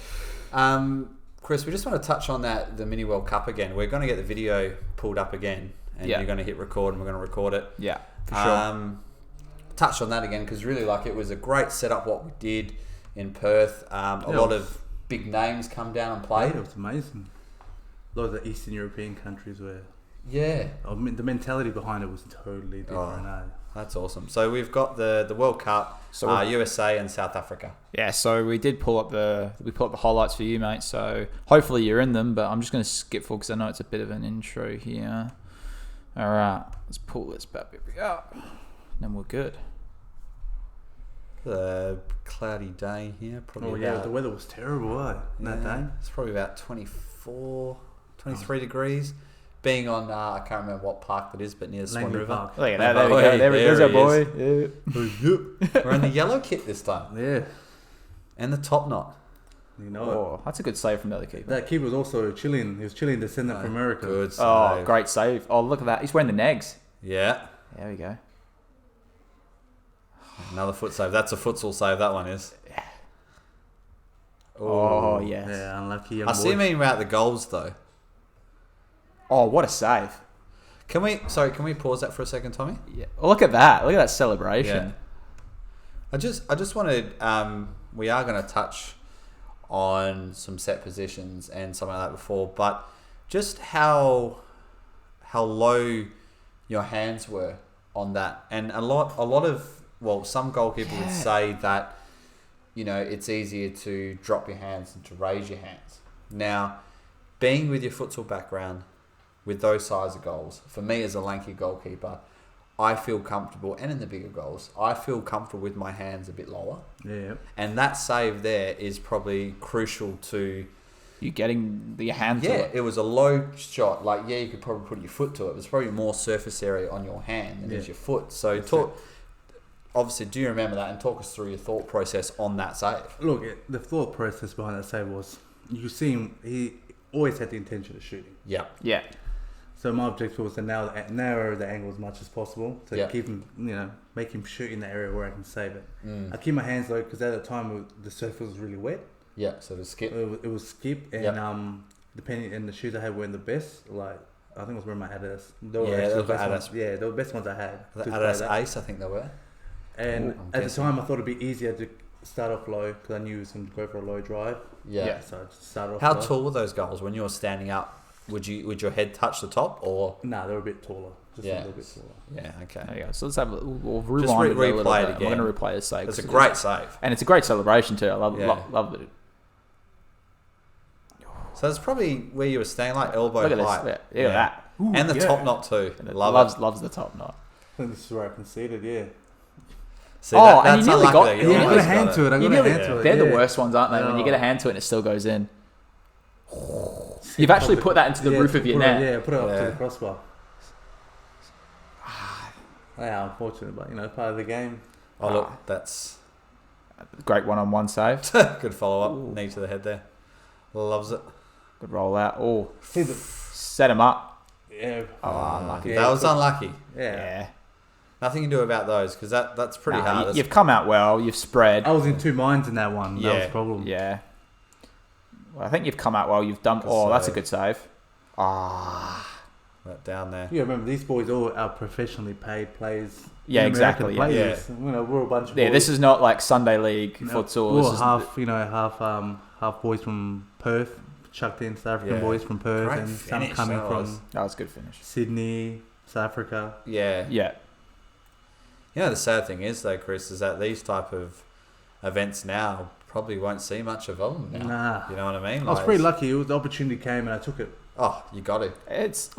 All right. Chris, we just want to touch on the Mini World Cup again. We're going to get the video pulled up again, and you're going to hit record, and we're going to record it. Yeah, for sure. Touch on that again because really, it was a great setup what we did in Perth. A lot of big names come down and play. Yeah, it was amazing. A lot of the Eastern European countries were. Yeah. I mean, the mentality behind it was totally different. That's awesome. So we've got the World Cup, USA and South Africa. Yeah, so we did pull up the highlights for you, mate. So hopefully you're in them, but I'm just going to skip forward because I know it's a bit of an intro here. All right, let's pull this baby up. Then we're good. The cloudy day here. Probably the weather was terrible, that day. It's probably about 23 degrees. Being on, I can't remember what park that is, but near the Swan River. Park. Look at that, there we go. There's our boy. Yeah. We're in the yellow kit this time. Yeah. And the top knot. You know that's a good save from the other keeper. That keeper was also Chilean. He was Chilean descendant from America. Good save. Oh, great save. Oh, look at that. He's wearing the negs. Yeah. There we go. Another foot save. That's a futsal save, that one is. Yeah. Oh, yes. Yeah, unlucky. I see him about the goals, though. Oh, what a save. Can we pause that for a second, Tommy? Yeah. Oh, look at that. Look at that celebration. Yeah. I just wanted, we are going to touch on some set positions and something like that before, but just how low your hands were on that. And a lot of, some goalkeepers would say that, it's easier to drop your hands than to raise your hands. Now, being with your futsal background, with those size of goals, for me as a lanky goalkeeper, I feel comfortable, and in the bigger goals, I feel comfortable with my hands a bit lower. Yeah. And that save there is probably crucial to you getting your hand to it. Yeah, it was a low shot. You could probably put your foot to it. There's probably more surface area on your hand than is your foot. So obviously, do you remember that? And talk us through your thought process on that save. Look, the thought process behind that save was, you see him, he always had the intention of shooting. Yeah. Yeah. So my objective was to narrow the angle as much as possible to keep him, make him shoot in the area where I can save it. I keep my hands low because at the time the surface was really wet. Yeah, so it was skip. It was skip, and depending on the shoes I had weren't the best. I think it was wearing my Adidas. They were the best ones. Yeah, they were the best ones I had. The Adidas Ace, I think they were. And at the time, I thought it'd be easier to start off low because I knew he was going to go for a low drive. Yeah. So I just started off. How low. tall were those goals when you were standing up? Would your head touch the top or? Nah, they were a bit taller. Just a little bit taller. Yeah, okay. There you go. So let's have we'll rewind just replay it again. I'm going to replay the save. It's a great save. And it's a great celebration too. I love it. So that's probably where you were staying, elbow Look at height. this. Look at that. Ooh, and the top knot too. Loves the top knot. I think this is where I conceded, See, that's and you nearly got it. You got a hand to it. They're the worst ones, aren't they? When you get a hand to it and it still goes in. You've actually put that into the roof of your net. Yeah, put it up to the crossbar. Yeah, unfortunate, but part of the game. Oh look, that's great one-on-one save. Good follow-up. Knee to the head there. Loves it. Good roll out. Oh, set him up. Yeah. Oh, unlucky. That was unlucky. Yeah. Nothing you can do about those because that's pretty hard. You've come out well. You've spread. I was in two minds in that one. That was the problem. Yeah. Well, I think you've come out well. You've done. That's a good save. That down there. Yeah, remember these boys all are professionally paid players. Yeah, exactly. Players. Yeah. We're a bunch of boys. Yeah, this is not like Sunday League futsal. We're half boys from Perth, chucked in South African boys from Perth, great and finish, some coming from. That was a good finish. Sydney, South Africa. Yeah. Yeah. The sad thing is though, Chris, is that these type of events now probably won't see much of them now. Nah. You know what I mean? I was pretty lucky. The opportunity came and I took it. Oh, you got it. It's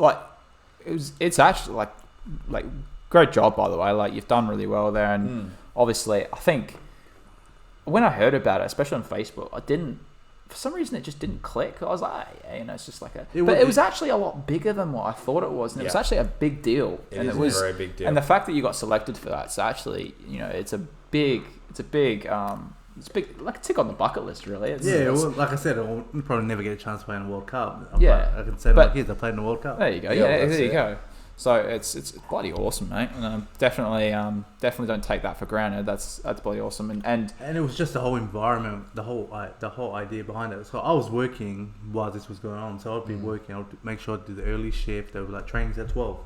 actually like great job, by the way. You've done really well there, and obviously I think when I heard about it, especially on Facebook, I didn't for some reason it just didn't click. I was like, it's just like it was actually a lot bigger than what I thought it was, and it was actually a big deal. It was a very big deal. And the fact that you got selected for that, so actually, it's a big, like a tick on the bucket list, really. Like I said, I'll probably never get a chance to play in the World Cup. I can say to my kids, I played in the World Cup. There you go. Yeah, there you go. So it's bloody awesome, mate. And definitely don't take that for granted. That's bloody awesome. And it was just the whole environment, the whole idea behind it. So I was working while this was going on. So I'd be working. I'd make sure I do the early shift. There were like trainings at 12.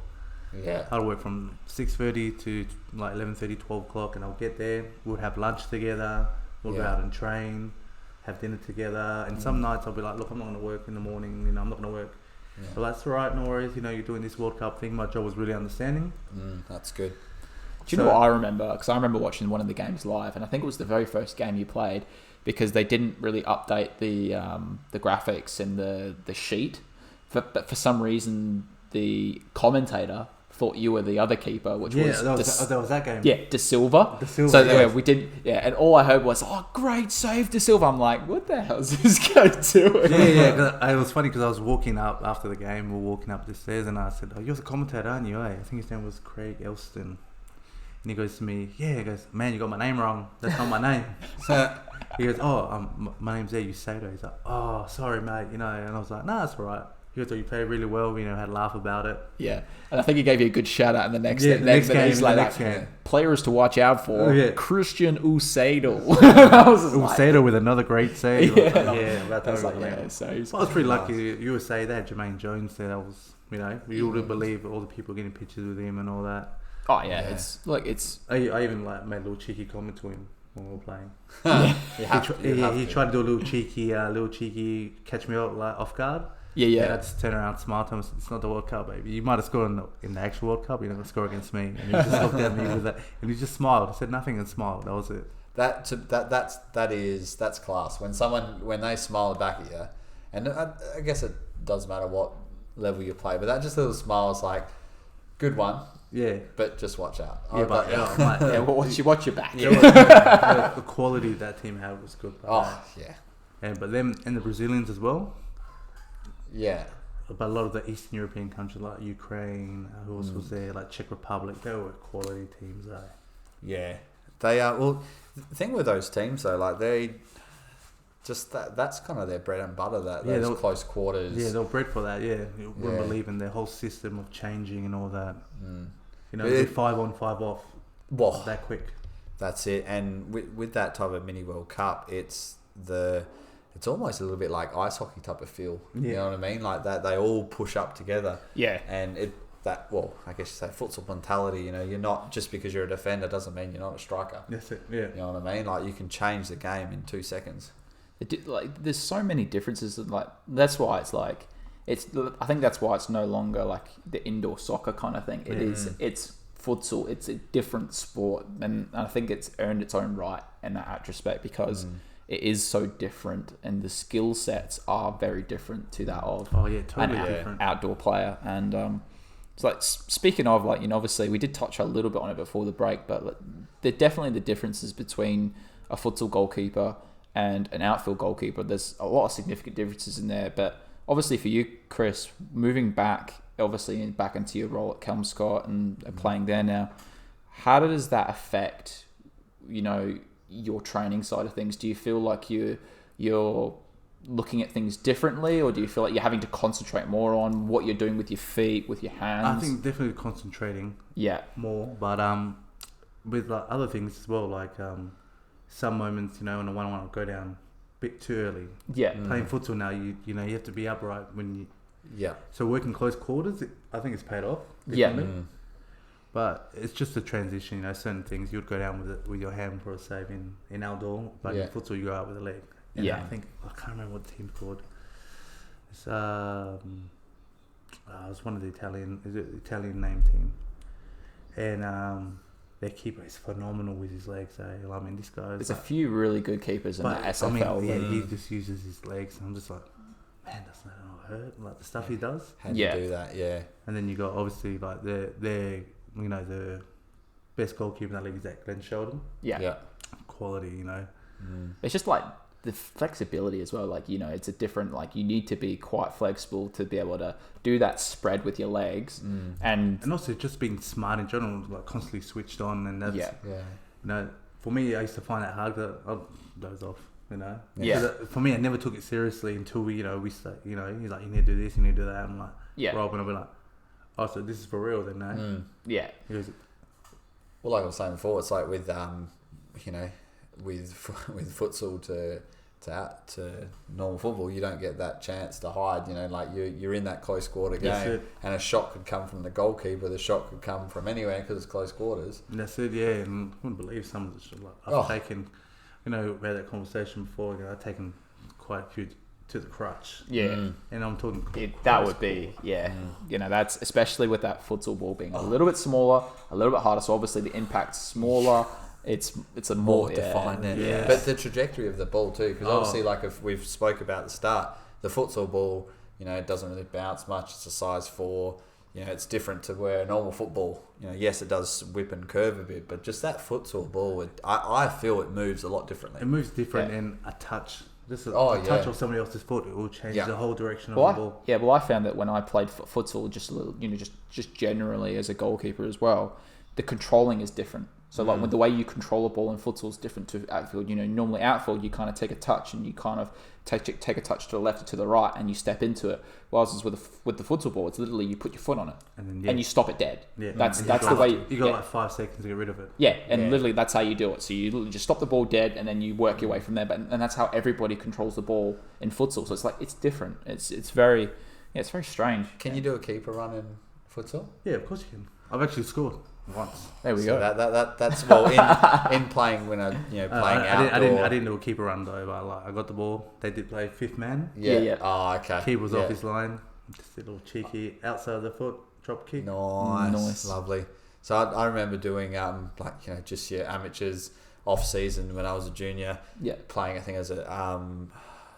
Yeah. I'd work from 6:30 to like 11:30, 12 o'clock, and I'll get there. We'd have lunch together. We'll go out and train, have dinner together. And some nights I'll be like, look, I'm not going to work in the morning. I'm not going to work. Yeah. But that's all right, no worries. You're doing this World Cup thing. My job was really understanding. That's good. Do you know what I remember? Because I remember watching one of the games live, and I think it was the very first game you played, because they didn't really update the graphics and the sheet. But for some reason, the commentator thought you were the other keeper, which was that was that game. Yeah, De Silva. So we didn't. Yeah, and all I heard was, "Oh, great save, De Silva." I'm like, "What the hell is this guy doing?" Yeah. It was funny because I was walking up after the game. We were walking up the stairs, and I said, "Oh, you're the commentator, aren't you?" I think his name was Craig Elston. And he goes to me, "Yeah." He goes, "Man, you got my name wrong. That's not my name." He goes, "Oh, my name's Usedo." He's like, "Oh, sorry, mate." And I was like, "No, that's all right." He goes, you played really well, had a laugh about it. Yeah. And I think he gave you a good shout out in the next game. He's like, players to watch out for. Kristian Usedo. Usedo with another great save. That was I was pretty lucky. USA, they had Jermaine Jones there. That was, you wouldn't believe all the people getting pictures with him and all that. Oh, yeah. It's. I even made a little cheeky comment to him when we were playing. He tried to do a little cheeky catch me off guard. Yeah. And I just turned around, smiled to him, and said, "It's not the World Cup, baby. You might have scored in the actual World Cup. You're not going to score against me." And he just looked at me with that, and he just smiled. He said nothing and smiled. That was it. That's class. When they smile back at you, and I guess it doesn't matter what level you play, but that just little smile is like, good one. Yeah. But just watch out. Watch your back. The quality that team had was good. But them and the Brazilians as well. Yeah. But a lot of the Eastern European countries like Ukraine, who else was there, like Czech Republic, they were quality teams, though. Yeah. They are. Well, the thing with those teams, though, like they just that's kind of their bread and butter, those close quarters. Yeah, they were bred for that, You wouldn't believe in their whole system of changing and all that. 5 on, 5 off. That quick. That's it. And with that type of mini World Cup, it's almost a little bit like ice hockey type of feel. Yeah. You know what I mean? Like that, they all push up together. Yeah. And I guess you say futsal mentality. You're not, just because you're a defender doesn't mean you're not a striker. That's it. Yeah. You know what I mean? Like you can change the game in 2 seconds. There's so many differences. That's why it's like I think that's why it's no longer like the indoor soccer kind of thing. It's futsal. It's a different sport, and I think it's earned its own right in that respect because. It is so different, and the skill sets are very different to that of different outdoor player. And it's like, speaking of, obviously we did touch a little bit on it before the break, but there are definitely the differences between a futsal goalkeeper and an outfield goalkeeper. There's a lot of significant differences in there, but obviously for you, Chris, moving back into your role at Kelmscott and playing there now, how does that affect, your training side of things? Do you feel like you're looking at things differently, or do you feel like you're having to concentrate more on what you're doing with your feet, with your hands? I think definitely concentrating more, but with other things as well, like some moments, in a 1-on-1 I'll go down a bit too early. Playing futsal now, you have to be upright when you so working close quarters, I think it's paid off. But it's just a transition, certain things you would go down with your hand for a save in outdoor, but in futsal you go out with a leg. And I think, I can't remember what the team's called. It's it's one of the Italian name team. And their keeper is phenomenal with his legs. I mean, this guy. There's a few really good keepers in the SFL. He just uses his legs. I'm just like, man, doesn't that not hurt? Like the stuff he does. How do you do that? Yeah. And then you got obviously like the best goalkeeper in that league is that Glenn Sheldon. Yeah. Quality, It's just like the flexibility as well. Like, it's a different, like, you need to be quite flexible to be able to do that spread with your legs. And also just being smart in general, like constantly switched on. And that's, for me, I used to find that hard that I'll doze off, For me, I never took it seriously until we start, he's like, you need to do this, you need to do that. I'm like, Rob, and I'll be like, oh, so this is for real then, no? Yeah. He goes, well, like I was saying before, it's like with, with futsal to normal football, you don't get that chance to hide. Like you're in that close quarter game, and a shot could come from the goalkeeper. The shot could come from anywhere because it's close quarters. And that's it, yeah. And I wouldn't believe some of the I've taken, we had that conversation before. I've taken quite a few to the crutch. Yeah. And I'm talking that would be, that's especially with that futsal ball being a little bit smaller, a little bit harder. So obviously the impact's smaller. It's a more defined. Yeah. But the trajectory of the ball too, because obviously, like if we've spoke about at the start, the futsal ball, it doesn't really bounce much. It's a size 4. It's different to where normal football, yes, it does whip and curve a bit, but just that futsal ball, I feel it moves a lot differently. It moves different in a touch. Just a touch of somebody else's foot, it will change the whole direction of the ball. Yeah, well, I found that when I played futsal, just a little, just generally as a goalkeeper as well, the controlling is different. So like with the way you control a ball in futsal is different to outfield. Normally outfield you kind of take a touch and you kind of take a touch to the left or to the right and you step into it. Whereas with the futsal ball, it's literally you put your foot on it and you stop it dead. Yeah. That's the way you got like 5 seconds to get rid of it. Yeah, and literally that's how you do it. So you literally just stop the ball dead and then you work your way from there. And that's how everybody controls the ball in futsal. So it's like it's different. It's very strange. Can you do a keeper run in futsal? Yeah, of course you can. I've actually scored once. There we go. That's well in playing when playing outdoor. I didn't do a keeper run though, but I got the ball. They did play 5th man. Yeah. Oh, okay. Keeper was off his line. Just a little cheeky outside of the foot drop kick. Nice. Lovely. So I remember doing just your amateurs off season when I was a junior. Yeah. Playing I think as a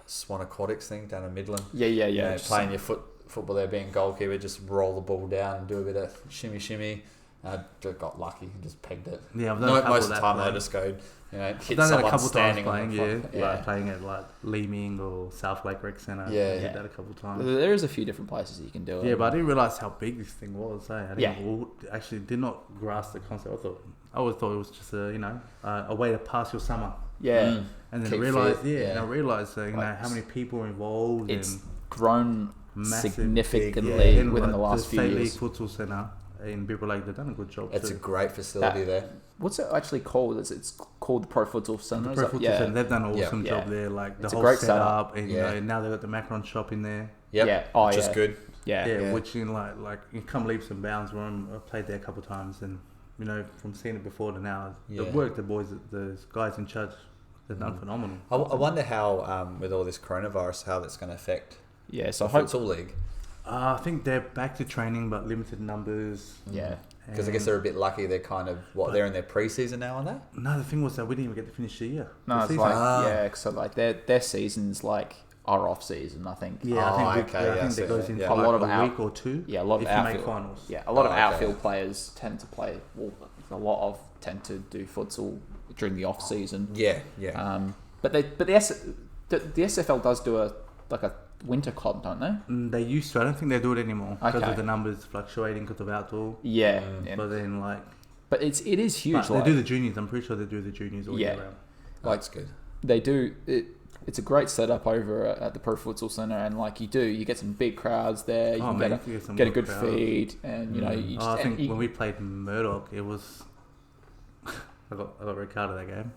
Swan Aquatics thing down in Midland. Yeah. Playing your football there, being goalkeeper, just roll the ball down and do a bit of shimmy. I got lucky and just pegged it. Yeah, I've done most of the time I just go, hit I've done someone a couple standing times on the like playing at like Leeming or South Lake Rec Centre. I did that a couple of times. There is a few different places you can do it. Yeah, but I didn't realise how big this thing was. Actually did not grasp the concept. I always thought it was just a way to pass your summer. Yeah. And then I realised, and I realised how many people are involved. It's grown significantly within the last few years. The State League Futsal Centre in Bibra Lake, they've done a good job. It's a great facility there. What's it actually called? It's called the Pro Futsal Centre. The Pro Futsal Centre, they've done an awesome job there. Like the whole setup, and now they've got the Macron shop in there. Which is good. Which in like you come leaps and bounds. I played there a couple of times, and from seeing it before to now, the work the guys in charge, they've done phenomenal. I wonder how with all this coronavirus, how that's going to affect. So Futsal League. I think they're back to training, but limited numbers. Yeah. Because I guess they're a bit lucky. They're kind of they're in their pre-season now, aren't they? No, the thing was that we didn't even get to finish the year. No, it's like so like their seasons are off season. I think. Yeah, I think that goes into a lot of a week or two. Yeah, a lot of outfield finals. Yeah, a lot of outfield players tend to play. Well, tend to do futsal during the off season. Yeah. But the SFL does do a winter club, don't they? They used to. I don't think they do it anymore because of the numbers fluctuating because of outdoor. Yeah. But then but it is huge. They do the juniors. I'm pretty sure they do the juniors all year round. That's good. They do. It's a great setup over at the Pro Futsal Centre, and you get some big crowds there. You get a good feed, and I think when we played Murdoch, it was. I got red card of that game.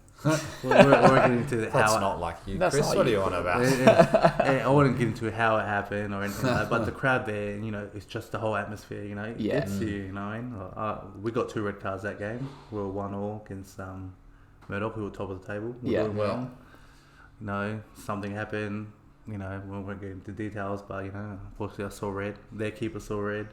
we're getting into That's not like you, Chris. What are you on about? I wouldn't get into how it happened or anything like that, but the crowd there, it's just the whole atmosphere, it gets you, we got 2 red cards that game. We were 1-1 against Murdoch, who were top of the table. We were doing well. Something happened, we won't get into details, but, unfortunately I saw red. Their keeper saw red.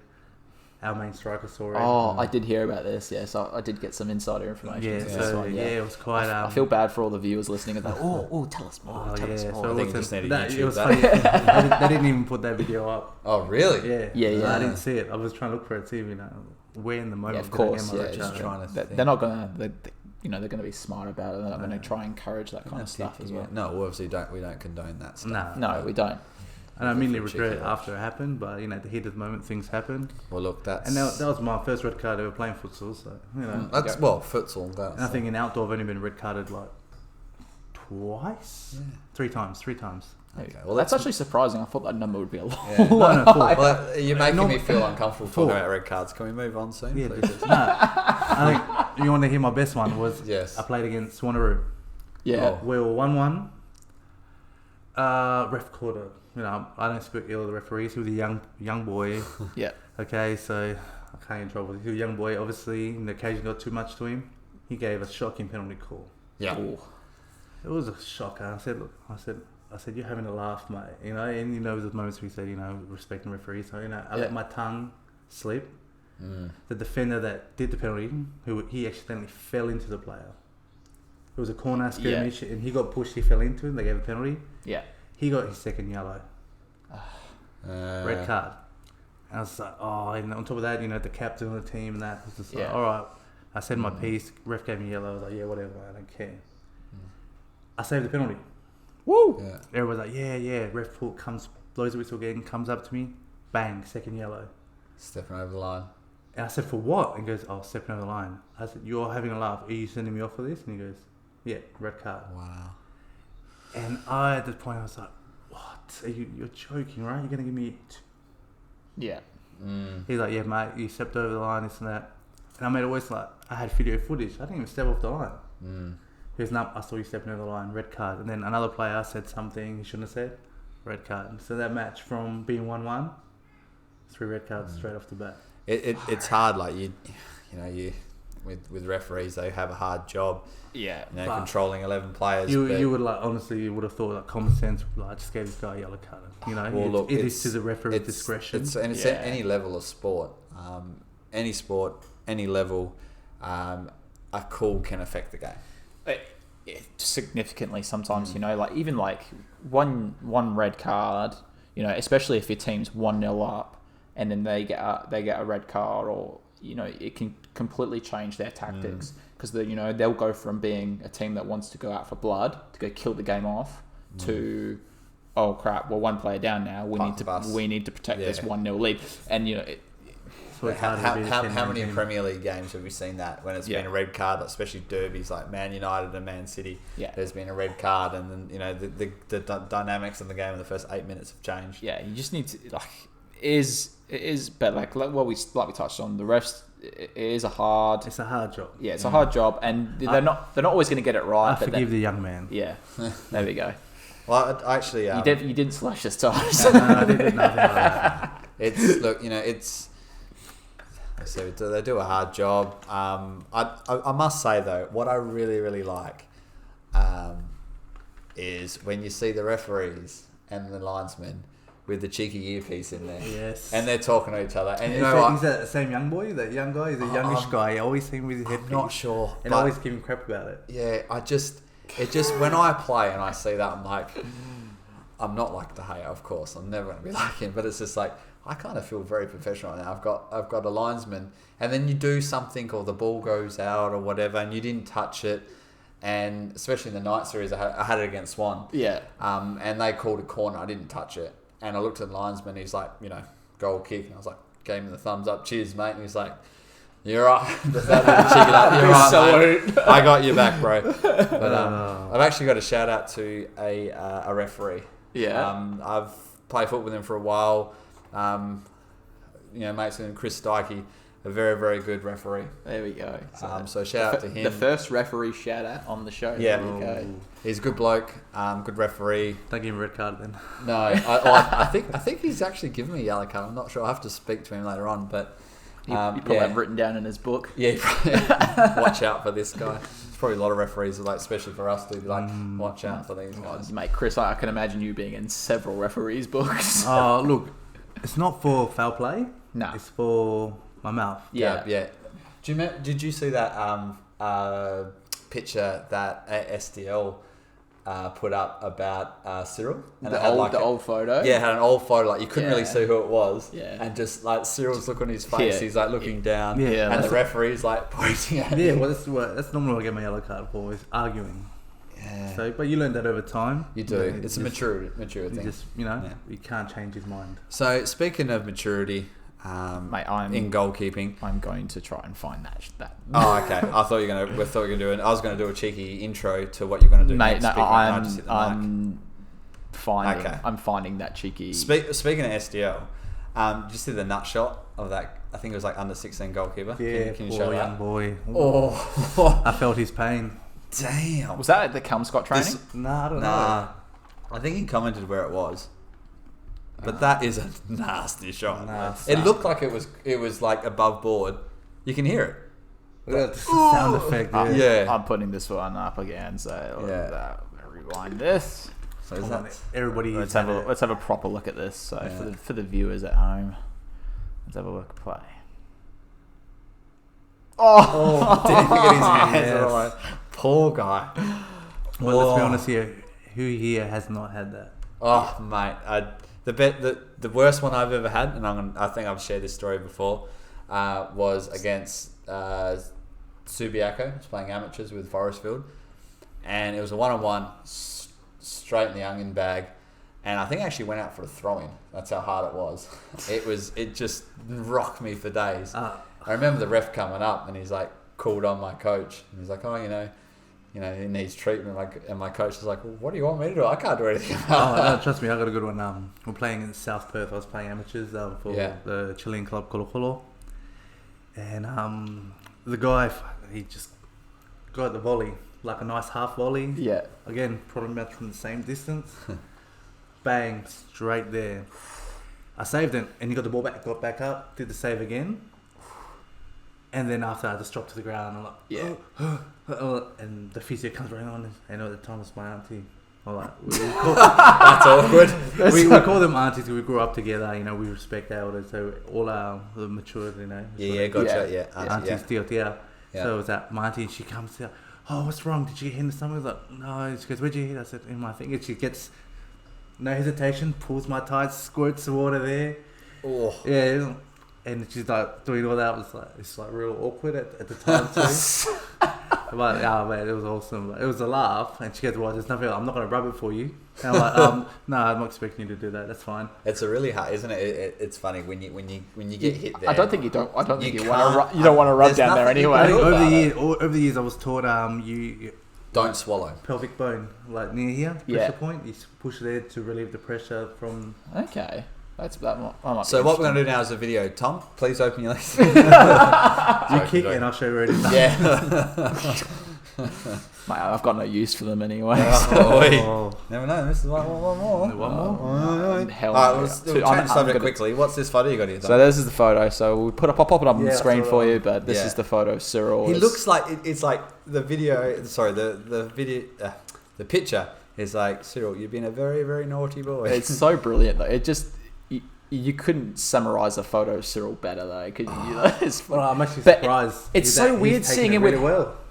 Our main striker saw it. I did hear about this. Yeah, so I did get some insider information. It was quite. I feel bad for all the viewers listening. Tell us more. Tell us more. So I think just need a YouTube. It was funny. They didn't even put that video up. Oh really? Yeah. I didn't see it. I was trying to look for it too. We're in the moment. Yeah, of course. Just trying to. They're not gonna. they're going to be smart about it. They're not going to try and encourage that kind of stuff as well. No, we obviously we don't condone that stuff. No, we don't. And I immediately regret it after it happened, but at the heat of the moment, things happened. Well, look, that was my first red card ever playing futsal, so that's futsal. And I think in outdoor I've only been red carded like twice, 3 times. Okay, well, that's actually surprising. I thought that number would be a lot. Yeah. Lot well, you're making me feel uncomfortable talking about red cards. Can we move on soon? Yeah, please? I think you want to hear my best one was I played against Wanneroo. Yeah, we were 1-1. Ref called it. I don't speak ill of the referees. He was a young boy. Yeah. Okay, so I can't get in trouble. He was a young boy. Obviously, the occasion got too much to him. He gave a shocking penalty call. Yeah. Ooh. It was a shocker. I said, you're having a laugh, mate. And there's moments where he said, respecting referees. So, I let my tongue slip. The defender that did the penalty, he accidentally fell into the player. It was a corner skirmish, and he got pushed. He fell into it, and they gave a penalty. Yeah. He got his second yellow. Red card. And I was like, and on top of that, the captain of the team and that was just like, all right. I said my piece. Ref gave me yellow. I was like, yeah, whatever. I don't care. I saved the penalty. Woo! Yeah. Everyone's like, yeah. Ref blows the whistle again, comes up to me, bang, second yellow. Stepping over the line. And I said, for what? And he goes, stepping over the line. I said, you're having a laugh. Are you sending me off for this? And he goes, yeah, red card. Wow. And at this point, I was like, what? You're joking, right? You're going to give me... Yeah. He's like, yeah, mate, you stepped over the line, this and that. And I made it worse, like, I had video footage. I didn't even step off the line. He goes, no, I saw you stepping over the line, red card. And then another player said something he shouldn't have said, red card. And so that match from being 1-1, 3 red cards straight off the bat. It's hard, like, you with referees, they have a hard job. Yeah. Controlling 11 players. You would honestly, you would have thought common sense, just gave this guy a yellow card. Well, it is to the referee's discretion. It's any level of sport, any sport, any level, a call can affect the game. Significantly sometimes, even one red card, especially if your team's 1-0 up and then they get a red card, or it can completely change their tactics, because they'll go from being a team that wants to go out for blood to go kill the game off to, oh crap, well, one player down now, we need to protect this 1-0 lead. And how many Premier League games have we seen that when it's been a red card, especially derbies like Man United and Man City? There's been a red card, and then the dynamics of the game in the first 8 minutes have changed. Yeah, you just need to it is, but like we touched on, the refs. It's a hard job. Yeah, it's a hard job, and they're not always going to get it right. I forgive the young man. Yeah, there we go. Well, actually, you didn't slash this time. No, I did nothing like that. So they do a hard job. I must say though, what I really, really like is when you see the referees and the linesmen with the cheeky earpiece in there. Yes. And they're talking to each other. And is that the same young boy? That young guy? He's a youngish guy. I always see him with his headpiece. I'm not sure. And I always give him crap about it. Yeah, when I play and I see that, I'm like, I'm not like De Gea, of course. I'm never going to be like him. But it's just like, I kind of feel very professional right now. I've got a linesman, and then you do something, or the ball goes out or whatever, and you didn't touch it. And especially in the night series, I had it against Swan. Yeah. And they called a corner. I didn't touch it. And I looked at the linesman. He's like, goal kick. And I was like, gave him the thumbs up. Cheers, mate. And he's like, you're right. You're right, mate. I got you back, bro. But I've actually got a shout out to a referee. Yeah. I've played football with him for a while. Mates with him, Chris Dykey, a very, very good referee. There we go. So shout out to him. The first referee shout out on the show. Yeah. There we go. He's a good bloke, good referee. Don't give him a red card then. No, I think he's actually given me a yellow card. I'm not sure. I'll have to speak to him later on, but he probably have written down in his book. Yeah, watch out for this guy. There's probably a lot of referees, especially for us, to be like, watch out for these guys. Mate, Chris, I can imagine you being in several referees' books. Oh, look, it's not for foul play. No, it's for my mouth. Yeah. Did you see that picture that SDL put up about Cyril. And the old photo? Yeah, it had an old photo. Like, you couldn't really see who it was. Yeah. And just, like, Cyril's look on his face. He's, like, looking down. Yeah. And the referee's, like, pointing at him. Yeah, well, that's normally what I get my yellow card for, is arguing. Yeah. So, but you learn that over time. You do. It's a mature thing. Just, you can't change his mind. So, speaking of maturity... Mate, in goalkeeping, I'm going to try and find that. Oh, okay. I thought you were gonna do I was gonna do a cheeky intro to what you're gonna do. Mate, next. no, I'm finding that cheeky. Speaking of SDL, did you see the nut shot of that? I think it was like under 16 goalkeeper. Yeah, can you show that? Young boy. Oh, I felt his pain. Damn. Was that at the Kelmscott training? I don't know. I think he commented where it was. But that is a nasty shot. It looked like it was like above board. You can hear it. That's the sound effect. Yeah. I'm putting this one up again. So rewind this. So is that everybody? Let's have a proper look at this. So for the viewers at home, let's have a look. Play. Oh, didn't get his hands on it. Poor guy. Well, let's be honest here. Who here has not had that? Oh, mate. The worst one I've ever had, and I think I've shared this story before, was against Subiaco. I was playing amateurs with Forestfield, and it was a 1-on-1 straight in the onion bag, and I think I actually went out for a throw-in. That's how hard it was. It just rocked me for days. I remember the ref coming up, and he's like called on my coach, and he's like, "Oh, he needs treatment." And my coach was like, "Well, what do you want me to do? I can't do anything about that." No, trust me, I got a good one. We're playing in South Perth. I was playing amateurs for the Chilean club Colo. And the guy, he just got the volley, like a nice half volley. Yeah. Again, probably match from the same distance. Bang, straight there. I saved it, and he got the ball back, got back up, did the save again. And then after, I just dropped to the ground. And I'm like, and the physio comes running on, and at the time it's my auntie. I'm like, that's awkward. We call them aunties because we grew up together. We respect our elders, so all our the maturity, Yeah, gotcha. Yeah, aunties, tia. So it was that my auntie, and she comes out. Oh, what's wrong? Did you get hit in the stomach? I was like, no. She goes, where'd you hit? I said, in my finger. She gets no hesitation, pulls my tights, squirts the water there. Oh. Yeah. And she's like doing all that. It's like real awkward at the time too. But man, it was awesome. It was a laugh, and she goes, "Well, there's nothing. I'm not gonna rub it for you." And I'm like, "No, I'm not expecting you to do that. That's fine." It's a really hard, isn't it? It's funny when you get hit there. I don't think you don't want to rub down there anyway. Over the years, I was taught you don't swallow pelvic bone, like near here, pressure point. You push there to relieve the pressure from. Okay. So what we're going to do now is a video. Tom, please open your legs. You kick and I'll show you already. Yeah. Mate, I've got no use for them anyway. Never know. This is one more. Hell we'll change the subject quickly. What's this photo you got here, Tom? So this is the photo. So we'll pop it up on the screen for you, but this is the photo of Cyril. He looks like it's like the video. Sorry, the video. The picture is like, Cyril, you've been a very, very naughty boy. It's so brilliant though. It just. You couldn't summarize a photo of Cyril better though, could you? I'm actually surprised. It's so weird seeing him with.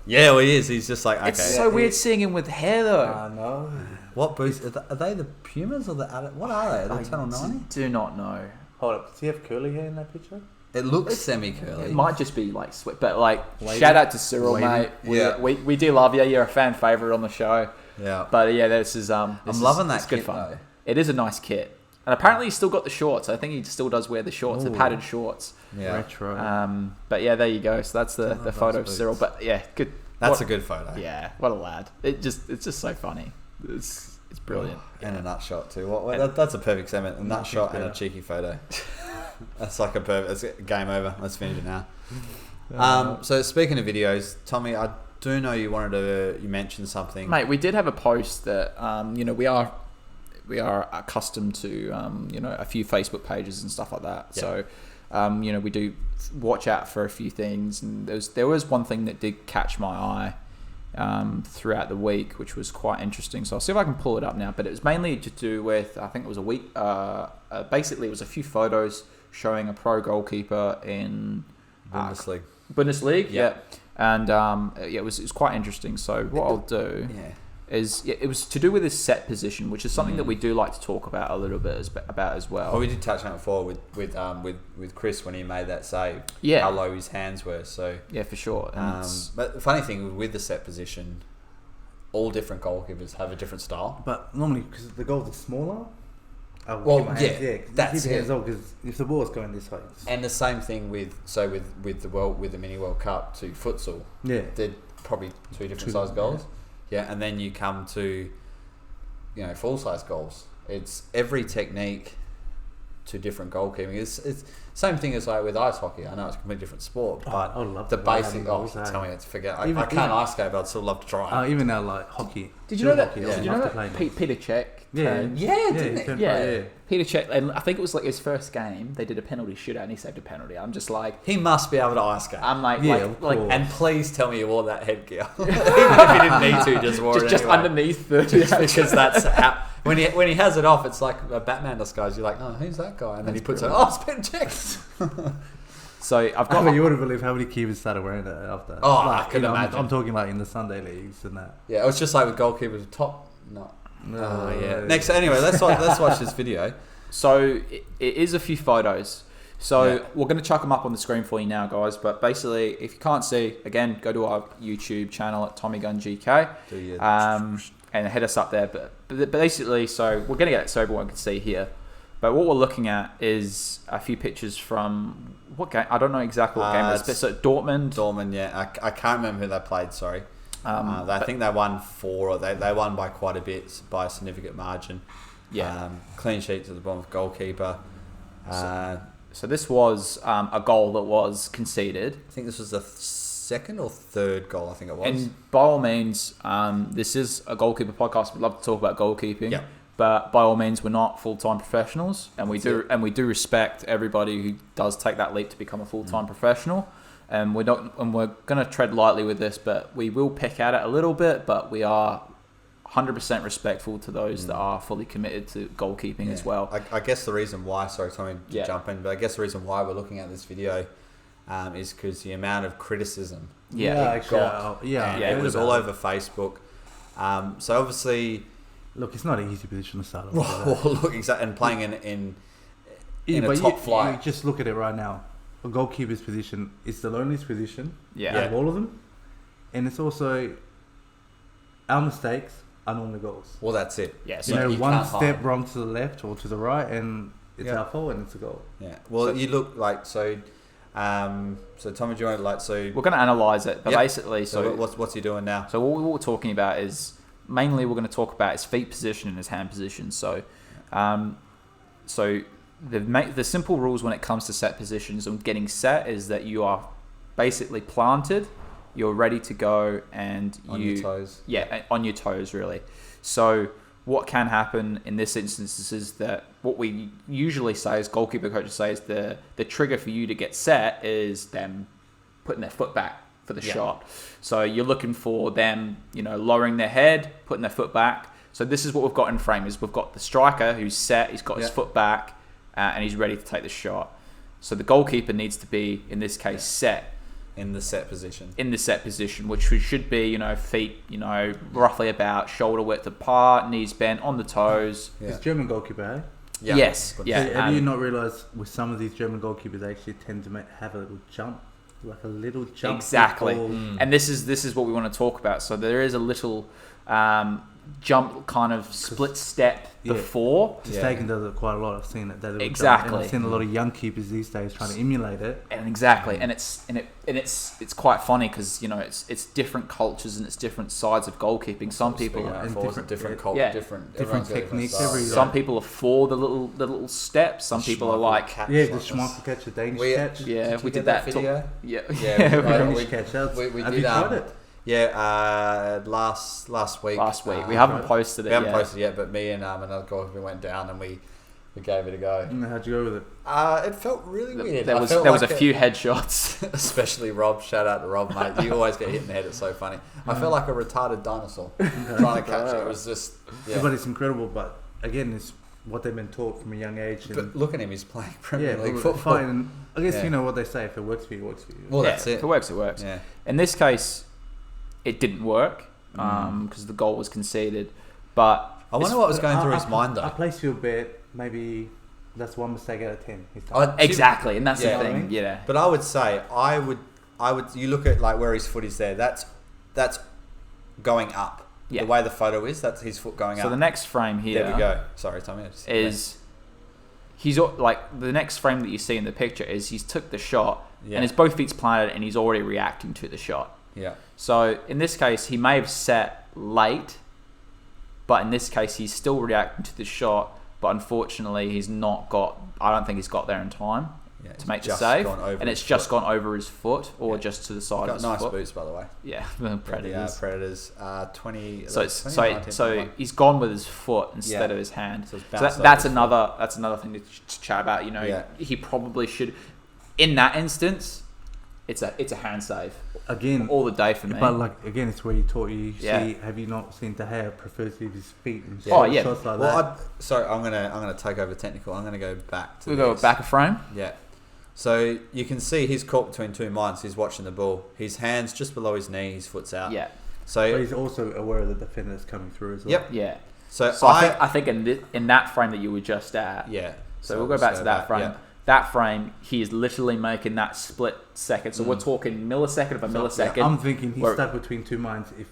Yeah, well, he is. He's just like, okay. It's so weird seeing him with hair though. I know. What boost? Are they the Pumas or the? What are they? Are they Channel 90? Do not know. Hold up. Does he have curly hair in that picture? It looks semi-curly. It might just be like sweat, but like shout out to Cyril, mate. We do love you. You're a fan favorite on the show. Yeah. But yeah, this is I'm loving that. It's good fun. Though. It is a nice kit. And apparently he's still got the shorts. I think he still does wear the shorts, the padded shorts. Yeah. Retro. But yeah, there you go. So that's the photo of Cyril. But yeah, good. That's a good photo. Yeah, what a lad. It's just so funny. It's brilliant. And a nut shot too. That's a perfect segment. A nut shot and a cheeky photo. That's like a perfect. It's game over. Let's finish it now. So speaking of videos, Tommy, I do know you mentioned something. Mate, we did have a post that we are accustomed to, a few Facebook pages and stuff like that. Yeah. So, we do watch out for a few things. And there was one thing that did catch my eye throughout the week, which was quite interesting. So I'll see if I can pull it up now. But it was mainly to do with, I think it was a week. Basically, it was a few photos showing a pro goalkeeper in Bundesliga. Yeah. And it was quite interesting. So what I'll do. Yeah. it was to do with his set position, which is something that we do like to talk about a little bit as well. Well, we did touch on it before with Chris when he made that save. Yeah. How low his hands were. So yeah, for sure. But the funny thing with the set position, all different goalkeepers have a different style. But normally, because the goals are smaller. That's it. Because if the ball's going this way, And the same thing with the mini World Cup to futsal. Yeah, They're probably two different size goals. Yeah, and then you come to, full size goals. It's every technique to different goalkeeping. It's same thing as like with ice hockey. I know it's a completely different sport, but the basic. Tell me to forget. I can't ice skate, but I'd still love to try. Even now, like hockey. Did you know that? Did you know that Peter Cech? Didn't he? Yeah. Peter Cech, and I think it was like his first game. They did a penalty shootout, and he saved a penalty. I'm just like, he must be able to ice skate. I'm like, and please tell me you wore that headgear, even if you didn't need to, just wore it just anyway. underneath because that's how. When he has it off, it's like a Batman disguise. You're like, oh, who's that guy? And then he puts it. Oh, it's Peter Cech. So I've got. You wouldn't believe how many keepers started wearing it after. Oh, I can imagine. I'm talking like in the Sunday leagues and that. Yeah, it was just like with goalkeepers. Top. No. Next, anyway, let's watch this video. So it is a few photos. So we're going to chuck them up on the screen for you now, guys. But basically, if you can't see, again, go to our YouTube channel at TommyGun GK, and head us up there. But basically, so we're going to get it so everyone can see here. But what we're looking at is a few pictures from what game? I don't know exactly what game it is. But so Dortmund. Dortmund, yeah. I can't remember who they played. Sorry. I think they won 4, or they won by quite a bit, by a significant margin. Yeah. Clean sheets at the bottom of goalkeeper. So this was a goal that was conceded. I think this was the second or third goal, I think it was. And by all means, this is a goalkeeper podcast. We'd love to talk about goalkeeping. Yeah. But by all means, we're not full-time professionals, and we do respect everybody who does take that leap to become a full-time professional. And we're going to tread lightly with this, but we will pick at it a little bit. But we are 100% respectful to those that are fully committed to goalkeeping as well. I guess the reason why, sorry Tommy to jump in, but I guess the reason why we're looking at this video is because the amount of criticism it was all over Facebook. So obviously, look, it's not an easy position to start off. Well, look, exactly, and playing in a top flight. You just look at it right now. A goalkeeper's position is the loneliest position out of all of them, and it's also our mistakes are normally goals. Well, that's it. Yeah, so you one step wrong to the left or to the right, and it's our fault, and it's a goal. Yeah. Well, you look like so. So Tommy, do you want to we're going to analyse it, but basically, so what's he doing now? So what we're talking about is mainly we're going to talk about his feet position and his hand position. So, the simple rules when it comes to set positions and getting set is that you are basically planted, you're ready to go, and on your toes. Yeah, on your toes, really. So what can happen in this instance is that what we usually say, as goalkeeper coaches say, is the trigger for you to get set is them putting their foot back for the shot. So you're looking for them, lowering their head, putting their foot back. So this is what we've got in frame, is we've got the striker who's set, he's got his foot back, and he's ready to take the shot. So the goalkeeper needs to be, in this case, set. In the set position. Which should be, feet, roughly about shoulder width apart, knees bent, on the toes. Yeah. It's German goalkeeper, eh? Yeah. Yes. Yeah. Have you not realised with some of these German goalkeepers, they actually tend to have a little jump? Like a little jump. Exactly. And this is what we want to talk about. So there is a little jump, kind of split step before. Stegen does it quite a lot. I've seen it. That exactly. And I've seen a lot of young keepers these days trying to emulate it. And exactly. And it's quite funny because it's different cultures and it's different sides of goalkeeping. Some people are different techniques. Some people are for the little steps. Some people are like the Schmeichel catch, the Danish catch. Yeah, we did that video. We tried it. Yeah, last week. We haven't posted it yet. We haven't posted it yet, but me and another guy, we went down and we gave it a go. How'd you go with it? It felt really weird. There was a few headshots. Especially Rob. Shout out to Rob, mate. You always get hit in the head. It's so funny. I felt like a retarded dinosaur trying to catch it. It was just... Yeah. But it's incredible. But again, it's what they've been taught from a young age. But look at him. He's playing Premier League football. Fine. And I guess you know what they say. If it works for you, it works for you. Well, that's it. If it works, it works. Yeah. In this case... It didn't work. because the goal was conceded. But I wonder what was going through his mind though. I place your bet. Maybe that's one mistake out of 10. Exactly, and that's the thing. Yeah. But I would say I would. You look at like where his foot is there. That's going up. Yeah. The way the photo is, that's his foot going up. So the next frame here. There we go. Sorry, Tommy. He's like the next frame that you see in the picture is he's took the shot Yeah. and his both feet's planted and he's already reacting to the shot. Yeah. So in this case, he may have set late, but in this case, he's still reacting to the shot. But unfortunately, he's not got. I don't think he's got there in time to make the save, and it's just gone over his foot or just to the side of his nice foot. Boots, by the way. Yeah, the Predators. Predators. 20. So he's gone with his foot instead of his hand. So that's another thing to chat about. You know, he probably should. In that instance, it's a hand save again all the day for me. But like again, it's where you see. Have you not seen De Gea prefers to use his feet and shots like that? Sorry, I'm gonna take over technical. I'm gonna go back to. We'll go back a frame. Yeah. So you can see he's caught between two minds. He's watching the ball. His hands just below his knee. His foot's out. Yeah. But he's also aware of the defender that's coming through as well. Yep. Yeah. So I think in that frame that you were just at. Yeah. So we'll go back to that frame. Yeah. That frame, he is literally making that split second. So we're talking millisecond of a millisecond. I'm thinking he's stuck between two minds. If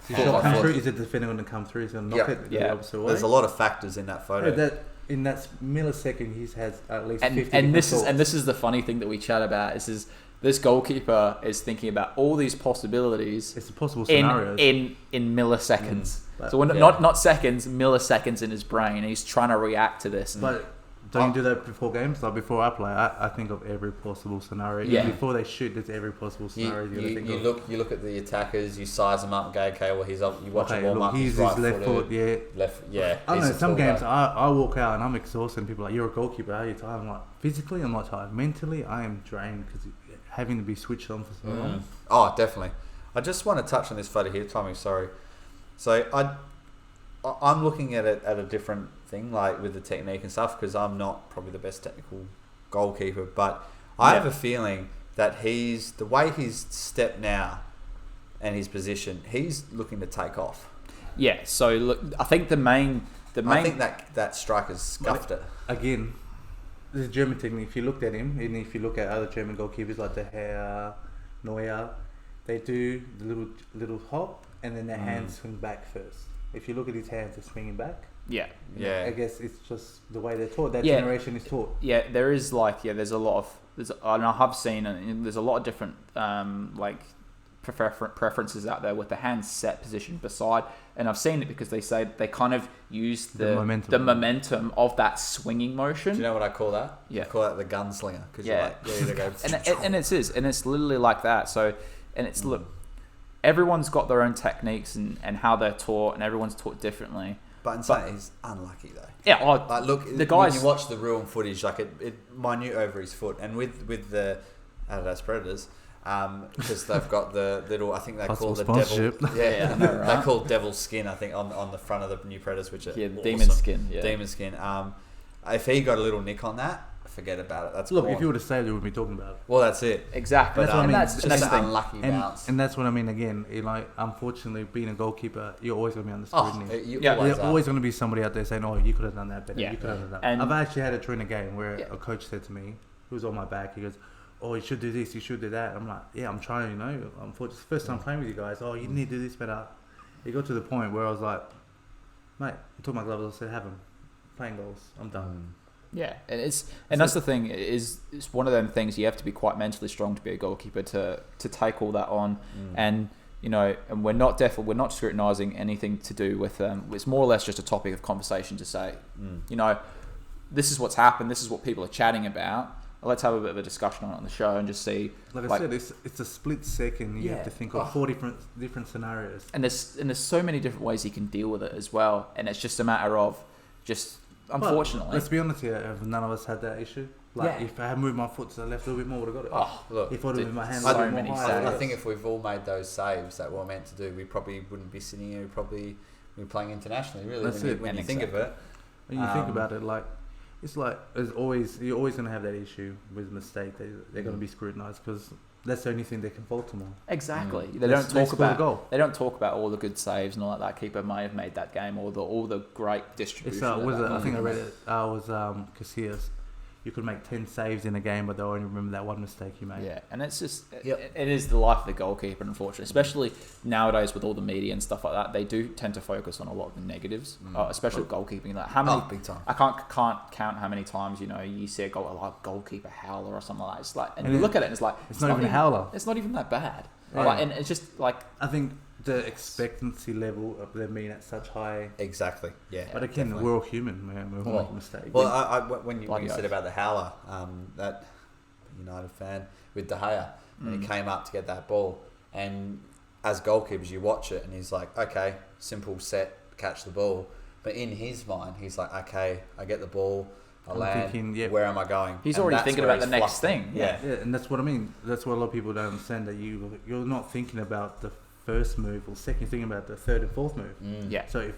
the shot comes through, is the defender going to come through? He's going to knock it the opposite way. There's a lot of factors in that photo. In that millisecond, he has at least 50 and this is the funny thing that we chat about. Is this goalkeeper is thinking about all these possibilities. It's a possible scenarios in milliseconds. So we're not seconds, milliseconds in his brain. He's trying to react to this. But don't you do that before games? Like before I play, I think of every possible scenario. Yeah. Before they shoot, there's every possible scenario you look at the attackers, you size them up and go, okay, well you watch him warm up. He's right left foot, yeah. I don't know. Some games I walk out and I'm exhausted. And people are like, you're a goalkeeper. How are you tired? I'm like, physically I'm not tired. Mentally I am drained because having to be switched on for so long. Oh, definitely. I just want to touch on this photo here, Tommy. Sorry. So I'm looking at it at a different thing, like with the technique and stuff, because I'm not probably the best technical goalkeeper, but I have a feeling that the way he's stepped now and his position, he's looking to take off. Yeah. So look, I think I think that striker's scuffed it. Again, the German technique. If you looked at him, and if you look at other German goalkeepers like De Gea, Neuer, they do the little hop and then their hands swing back first. If you look at his hands, they're swinging back. Yeah. I guess it's just the way they're taught. That generation is taught. Yeah, there is there's a lot of and I have seen and there's a lot of different preferences out there with the hands set position beside, and I've seen it because they say they kind of use the momentum of that swinging motion. Do you know what I call that? Yeah, I call that the gunslinger, because you're like ready to go. and it's literally like that. So look, everyone's got their own techniques and how they're taught, and everyone's taught differently. But in saying he's unlucky though. Yeah, like look, the guys. When you watch the real footage, like it minute over his foot, and with the Adidas Predators, because they've got the little, I think they call the devil. Yeah, I know, right? They call devil skin, I think, on the front of the new Predators, which are awesome. Demon skin. Yeah, demon skin. If he got a little nick on that, forget about it. That's look. If you would have saved it, we'd be talking about it. Well, that's it. Exactly. But that's what I mean. That's an unlucky bounce. And that's what I mean. Again, unfortunately, being a goalkeeper, you're always going to be under scrutiny. There's always going to be somebody out there saying, "Oh, you could have done that better. You could have done that." And I've actually had a trainer game where a coach said to me, who was on my back, he goes, "Oh, you should do this. You should do that." I'm like, "Yeah, I'm trying. Unfortunately, it's the first time playing with you guys. Oh, you need to do this better." It got to the point where I was like, "Mate, I took my gloves. I said, have them playing goals. I'm done." Yeah, and that's the thing, is it's one of them things you have to be quite mentally strong to be a goalkeeper to take all that on, and and we're not scrutinising anything to do with it's more or less just a topic of conversation to say, this is what's happened, this is what people are chatting about. Let's have a bit of a discussion on the show and just see. Like I said, it's a split second. You have to think of 4 different scenarios, and there's so many different ways you can deal with it as well, and it's just a matter of just. Unfortunately, let's be honest here. None of us had that issue. If I had moved my foot to the left a little bit more, I would have got it. Look, if I'd moved my hand a little bit more higher, I think if we've all made those saves that we're meant to do, we probably wouldn't be sitting here. We'd probably be playing internationally. Really, when you think of it. When you think about it, it's like you're always going to have that issue with mistake. They're going to be scrutinised because that's the only thing they can fault him on. Exactly. They don't talk about all the good saves and all that keeper may have made that game, or all the great distribution. I think I read it. Casillas. You could make 10 saves in a game, but they'll only remember that one mistake you made. Yeah, and it's just, it is the life of the goalkeeper, unfortunately. Especially nowadays with all the media and stuff like that, they do tend to focus on a lot of the negatives, especially with goalkeeping. Like how many, big time. I can't count how many times, you see a goalkeeper howler or something like that. It's like, and you look at it and it's like... It's not even a howler. It's not even that bad. Right. Like, and it's just like... I think the expectancy level of them being at such high... Exactly, yeah. But again, definitely. We're all human, man. We're all make mistakes. Well, when you said about the howler, that United fan with De Gea, and he came up to get that ball, and as goalkeepers, you watch it, and he's like, okay, simple set, catch the ball. But in his mind, he's like, okay, I get the ball, I land, where am I going? He's already thinking about the next thing. Yeah, and that's what I mean. That's what a lot of people don't understand, that you're not thinking about the first move or second, thinking about the third and fourth move. Yeah. So if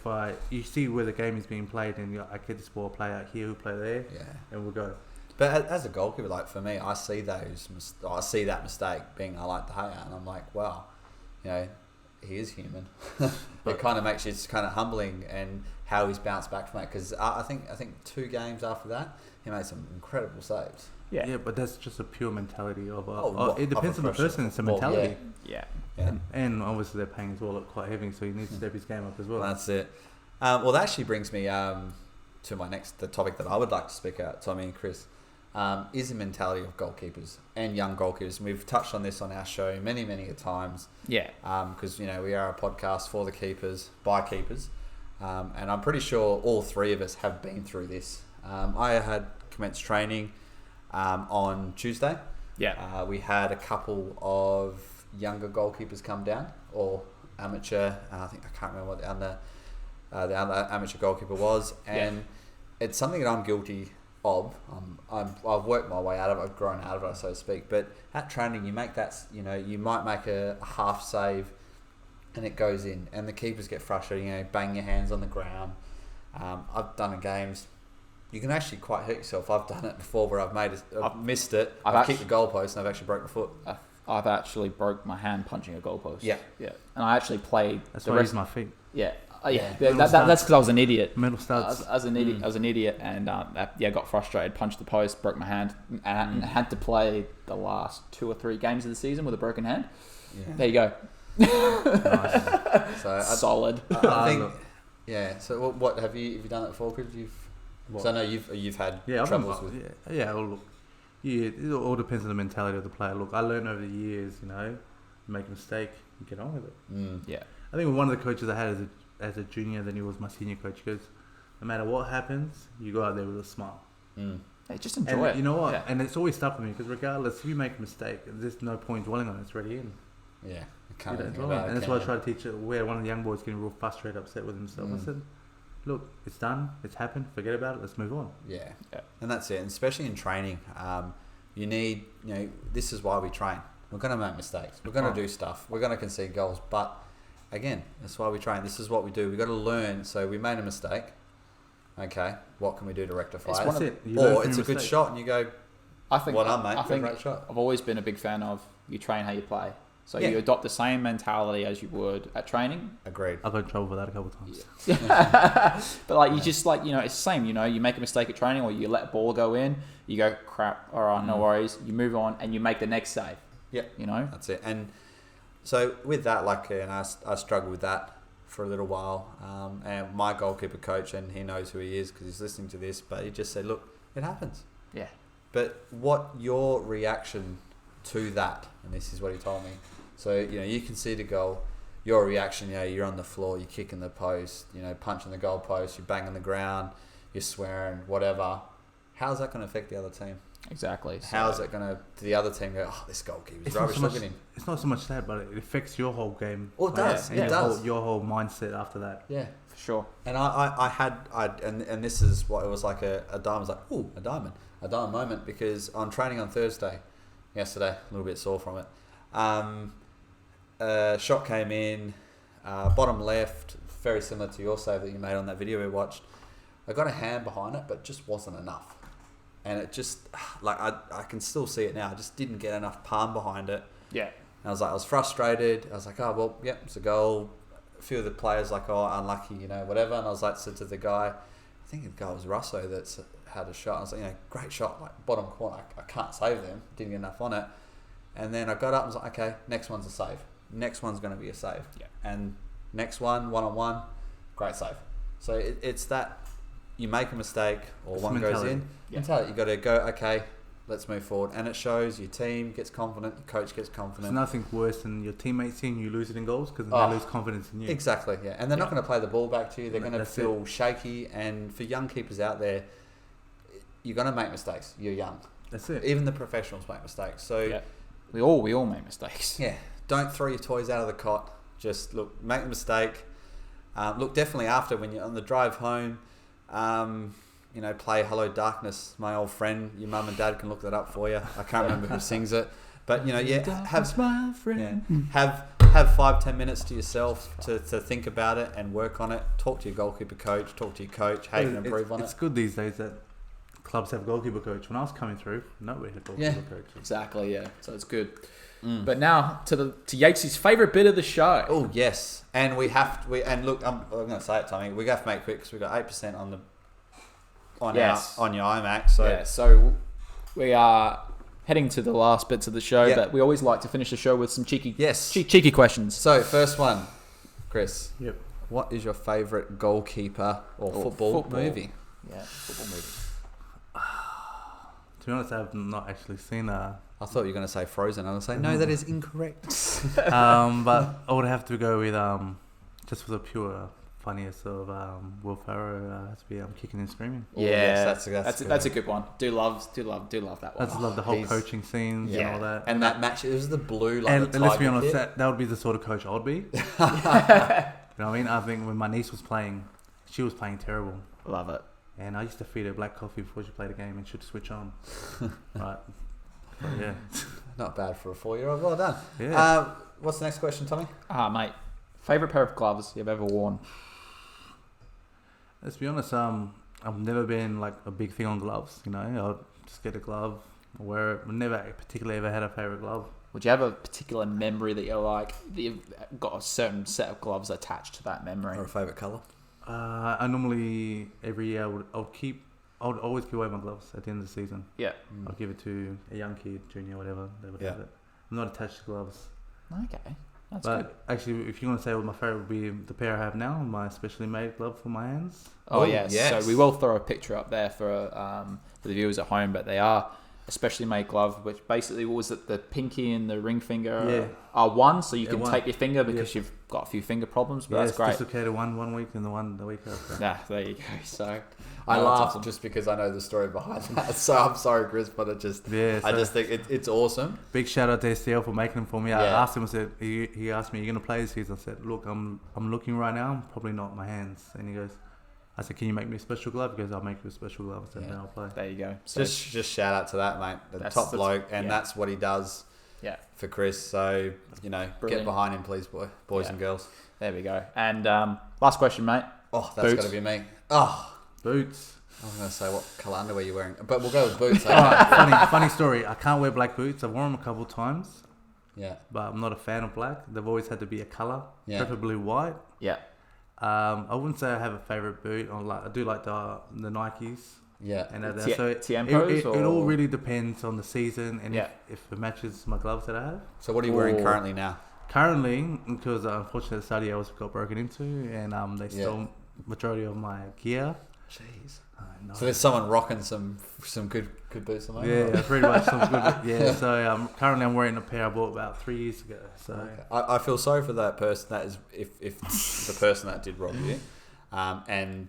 you see where the game is being played, and I get this ball, play out here, we'll play there, and we'll go. But as a goalkeeper, like for me, I see that mistake being I like De Gea, and I'm like, wow, he is human. It kind of makes you just kind of humbling, and how he's bounced back from that. Because I think 2 games after that, he made some incredible saves. Yeah, but that's just a pure mentality of. It depends on the person. It's a mentality. Yeah. And obviously they're paying his wallet quite heavy, so he needs to step his game up as well. That's it. Well, that actually brings me to the topic that I would like to speak about, Tommy and Chris, is the mentality of goalkeepers and young goalkeepers. And we've touched on this on our show many, many times. Yeah. Because, we are a podcast for the keepers, by keepers. And I'm pretty sure all 3 of us have been through this. I had commenced training on Tuesday. Yeah. We had a couple of younger goalkeepers come down, or amateur. I can't remember what the other amateur goalkeeper was, and it's something that I'm guilty of. I've worked my way out of it. I've grown out of it, so to speak. But at training, you make that. You might make a half save, and it goes in, and the keepers get frustrated. Bang your hands on the ground. I've done in games. You can actually quite hurt yourself. I've done it before where I've missed it. I've kicked the goalpost and I've actually broke my foot. I've actually broke my hand punching a goalpost. Yeah. And I actually played. That's why I used my feet. Yeah. That's because I was an idiot. Metal studs. I was an idiot, and got frustrated, punched the post, broke my hand, and had to play the last 2 or 3 games of the season with a broken hand. Yeah. There you go. Nice. So solid. I think. Yeah. So what have you done that before? Because so I know you've had troubles with. Look. Yeah, it all depends on the mentality of the player. Look, I learned over the years, make a mistake, you get on with it. Yeah. I think one of the coaches I had as a junior, then he was my senior coach, goes, no matter what happens, you go out there with a smile. Hey, just enjoy it. You know what? Yeah. And it's always stuck with me, because regardless, if you make a mistake, there's no point dwelling on it. It's already in. Yeah. And that's why I try to teach it. Where one of the young boys getting real frustrated, upset with himself. I said, look, it's done, it's happened, forget about it, let's move on. Yeah. And that's it. And especially in training, you need, this is why we train. We're going to make mistakes. We're going to do stuff. We're going to concede goals. But again, that's why we train. This is what we do. We've got to learn. So we made a mistake. Okay, what can we do to rectify it? Or it's a good shot and you go, great shot. I've always been a big fan of you train how you play. So you adopt the same mentality as you would at training. Agreed. I've got in trouble for that a couple of times. Yeah. But you just it's the same. You make a mistake at training, or you let a ball go in. You go, crap. All right, no worries. You move on and you make the next save. Yeah. That's it. And so with that, I struggled with that for a little while. And my goalkeeper coach, and he knows who he is because he's listening to this, but he just said, look, it happens. Yeah. But what your reaction to that? And this is what he told me. So, you can see the goal, your reaction, you're on the floor, you're kicking the post, punching the goal post, you're banging the ground, you're swearing, whatever. How's that going to affect the other team? Exactly. How's it going to the other team go, this goalkeeper's rubbish, look at him? It's not so much that, but it affects your whole game. Oh, it does. It does. Your whole mindset after that. Yeah. For sure. And and this is what it was like a diamond. I was like, ooh, a diamond moment, because on training on yesterday, a little bit sore from it. Shot came in, bottom left, very similar to your save that you made on that video we watched. I got a hand behind it, but just wasn't enough. And it just, I can still see it now. I just didn't get enough palm behind it. Yeah. And I was frustrated. I was like, oh, well, yep, it's a goal. A few of the players like, oh, unlucky, whatever. And I was like, said to the guy, I think the guy was Russo that's had a shot. I was like, great shot, like bottom corner. I can't save them. Didn't get enough on it. And then I got up and was like, okay, next one's a save. Next one's going to be a save. Yeah. And next one-on-one, great save. So it's that you make a mistake or it's one mentality. goes in. Yeah. Mentality. You got to go, okay, let's move forward. And it shows your team gets confident, your coach gets confident. There's nothing worse than your teammates seeing you lose it in goals because they lose confidence in you. Exactly, yeah. And they're not going to play the ball back to you. They're going to feel shaky. And for young keepers out there, you're going to make mistakes. You're young. That's it. Even the professionals make mistakes. So we all make mistakes. Yeah. Don't throw your toys out of the cot. Just look, make a mistake. Look, definitely after when you're on the drive home, play Hello Darkness, my old friend. Your mum and dad can look that up for you. I can't remember who sings it. But, have 5-10 minutes to yourself to think about it and work on it. Talk to your goalkeeper coach, talk to your coach, how you can improve on it. It's good these days that clubs have goalkeeper coach. When I was coming through, nobody had goalkeeper coach. Exactly, yeah. So it's good. But now to Yatesy's favourite bit of the show. Oh yes, and look, I'm going to say it, Tommy. We have to make it quick because we got 8% on your iMac. So we are heading to the last bits of the show, but we always like to finish the show with some cheeky questions. So first one, Chris. Yep. What is your favourite goalkeeper or football movie? Yeah, football movie. To be honest, I have not actually seen I thought you were going to say Frozen. I was going to say, no, that is incorrect. but I would have to go with, just for the pure funniest of Will Ferrell, has to be Kicking and Screaming. Yeah, that's a good one. Do love that one. I just love the whole coaching scenes and all that. And that match, it was the blue, and let's be honest, that would be the sort of coach I would be. You know what I mean? I think when my niece was playing, she was playing terrible. Love it. And I used to feed her black coffee before she played a game and she'd switch on. Right. But yeah. Not bad for a 4-year-old. Well done. Yeah. What's the next question, Tommy? Mate. Favourite pair of gloves you've ever worn? Let's be honest, I've never been like a big thing on gloves, I'll just get a glove, wear it. I've never particularly ever had a favourite glove. Would you have a particular memory that you've got a certain set of gloves attached to that memory? Or a favourite colour? I normally, every year, I would always give away my gloves at the end of the season. Yeah. I'll give it to a young kid, junior, whatever, they would have it. I'm not attached to gloves. Okay. That's good. Actually, if you want to say what my favourite would be, the pair I have now, my specially made glove for my hands. Oh, yes. So we will throw a picture up there for the viewers at home, but they are a specially made glove, which basically was it the pinky and the ring finger are one, so you can tape your finger because you've got a few finger problems, but that's great. Dislocated one week and the week after. Yeah, there you go. So I laugh just because I know the story behind that. So I'm sorry, Chris, but I just think it's awesome. Big shout out to STL for making them for me. I asked him. I said he asked me, "Are you going to play this season?" I said, "Look, I'm looking right now. Probably not my hands." And he goes, I said, "Can you make me a special glove?" He goes, "I'll make you a special glove." I said, "Then I'll play." There you go. So just shout out to that, mate. The top bloke, and that's what he does. Yeah. For Chris, so Brilliant. Get behind him, please, boys and girls. There we go. And last question, mate. Oh, that's got to be me. Oh, boots. I was going to say what colour underwear you're wearing, but we'll go with boots. Funny story. I can't wear black boots. I've worn them a couple of times. Yeah. But I'm not a fan of black. They've always had to be a colour, preferably white. Yeah. I wouldn't say I have a favourite boot. I do like the Nikes. Yeah. And Tiempos, it all really depends on the season and if it matches my gloves that I have. So what are you wearing currently now? Currently, because unfortunately the study hours got broken into and they stole majority of my gear. Jeez. So there's someone rocking some good boots at the moment? Yeah, pretty much some good. Yeah, so currently I'm wearing a pair I bought about 3 years ago. So I feel sorry for that person. That is if the person that did rob you, and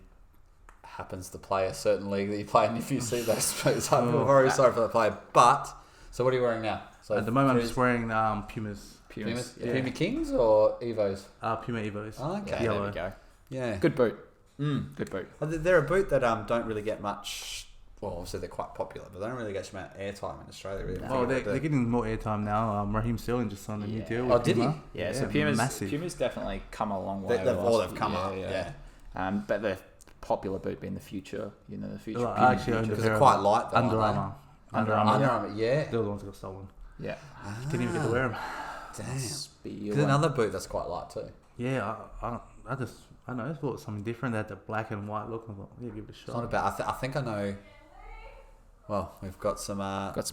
happens to play a certain league that you play in. If you see those, I feel very sorry for that player. But so what are you wearing now? So at the moment I'm just wearing Pumas. Pumas? Yeah. Puma Kings or Evos? Puma Evos. Oh, okay, yellow. There we go. Yeah, good boot. Good boot. They're a boot that don't really get much. Well, obviously they're quite popular, but they don't really get much airtime in Australia. Really. Oh, they're getting more airtime now. Raheem Sterling just signed a new deal. Oh, did he? Yeah, so Puma's definitely come a long way. They've come up. Yeah. But the popular boot being the future, the future. Because they're quite light. Though, Under Armour. Yeah. They're the ones that got stolen. Yeah. Didn't even get to wear them. Damn. There's another boot that's quite light too. Yeah, I just thought something different. They had the black and white look. I thought, yeah, give it a shot. It's not about. I think I know. Well, we've got some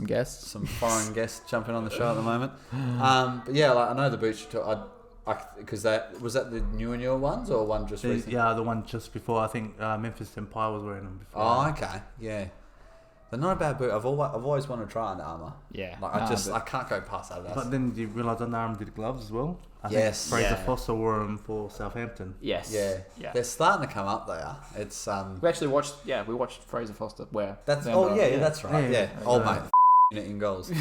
guests, some foreign guests jumping on the show at the moment. But yeah, like I know the boots you took. Because was that the newer ones or one just recently? Yeah, the one just before. I think Memphis Empire was wearing them before. Oh, okay, yeah. They're not a bad boot. I've always wanted to try Under Armour. Yeah. Like I can't go past Adidas. But then you realise Under Armour did gloves as well. I think Fraser Foster wore them for Southampton. Yes. Yeah. They're starting to come up there. It's we actually watched. Yeah, we watched Fraser Foster wear. That's that's right. Yeah. Old mate. In goals.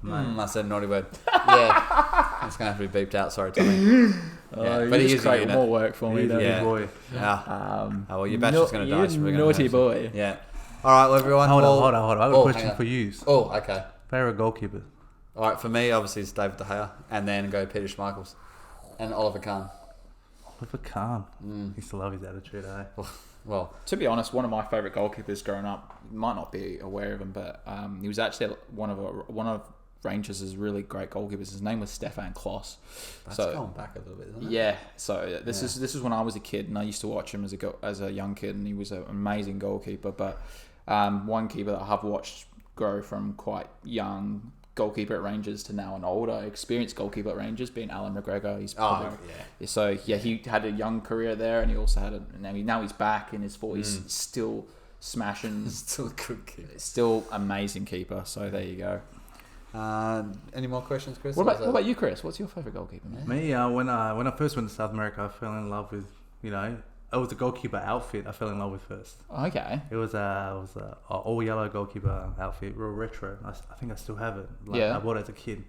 I said a naughty word. Yeah. It's gonna have to be beeped out. Sorry, Tommy. But he is creating more work for me. Yeah. Boy. Yeah. Well, your batch is gonna die. So naughty boy. Yeah. All right, well, everyone. Hold on. I have a question for you. Oh, okay. Favourite goalkeeper? All right, for me, obviously, it's David De Gea, and then go Peter Schmeichels and Oliver Kahn. Oliver Kahn. He used to love his attitude, eh? Well, to be honest, one of my favourite goalkeepers growing up, you might not be aware of him, but he was actually one of Rangers' really great goalkeepers. His name was Stefan Kloss. That's going back a little bit, isn't it? Yeah. So this is when I was a kid, and I used to watch him as a young kid, and he was an amazing goalkeeper. But one keeper that I have watched grow from quite young goalkeeper at Rangers to now an older, experienced goalkeeper at Rangers, being Alan McGregor. He's So yeah, he had a young career there, and he also had now he's back in his 40s, still smashing, still a good keeper, still amazing keeper. So there you go. Any more questions, Chris? What about you, Chris? What's your favourite goalkeeper? Man? Me, when I first went to South America, I fell in love with it was a goalkeeper outfit I fell in love with first. Okay. It was a all yellow goalkeeper outfit, real retro. I think I still have it. I bought it as a kid.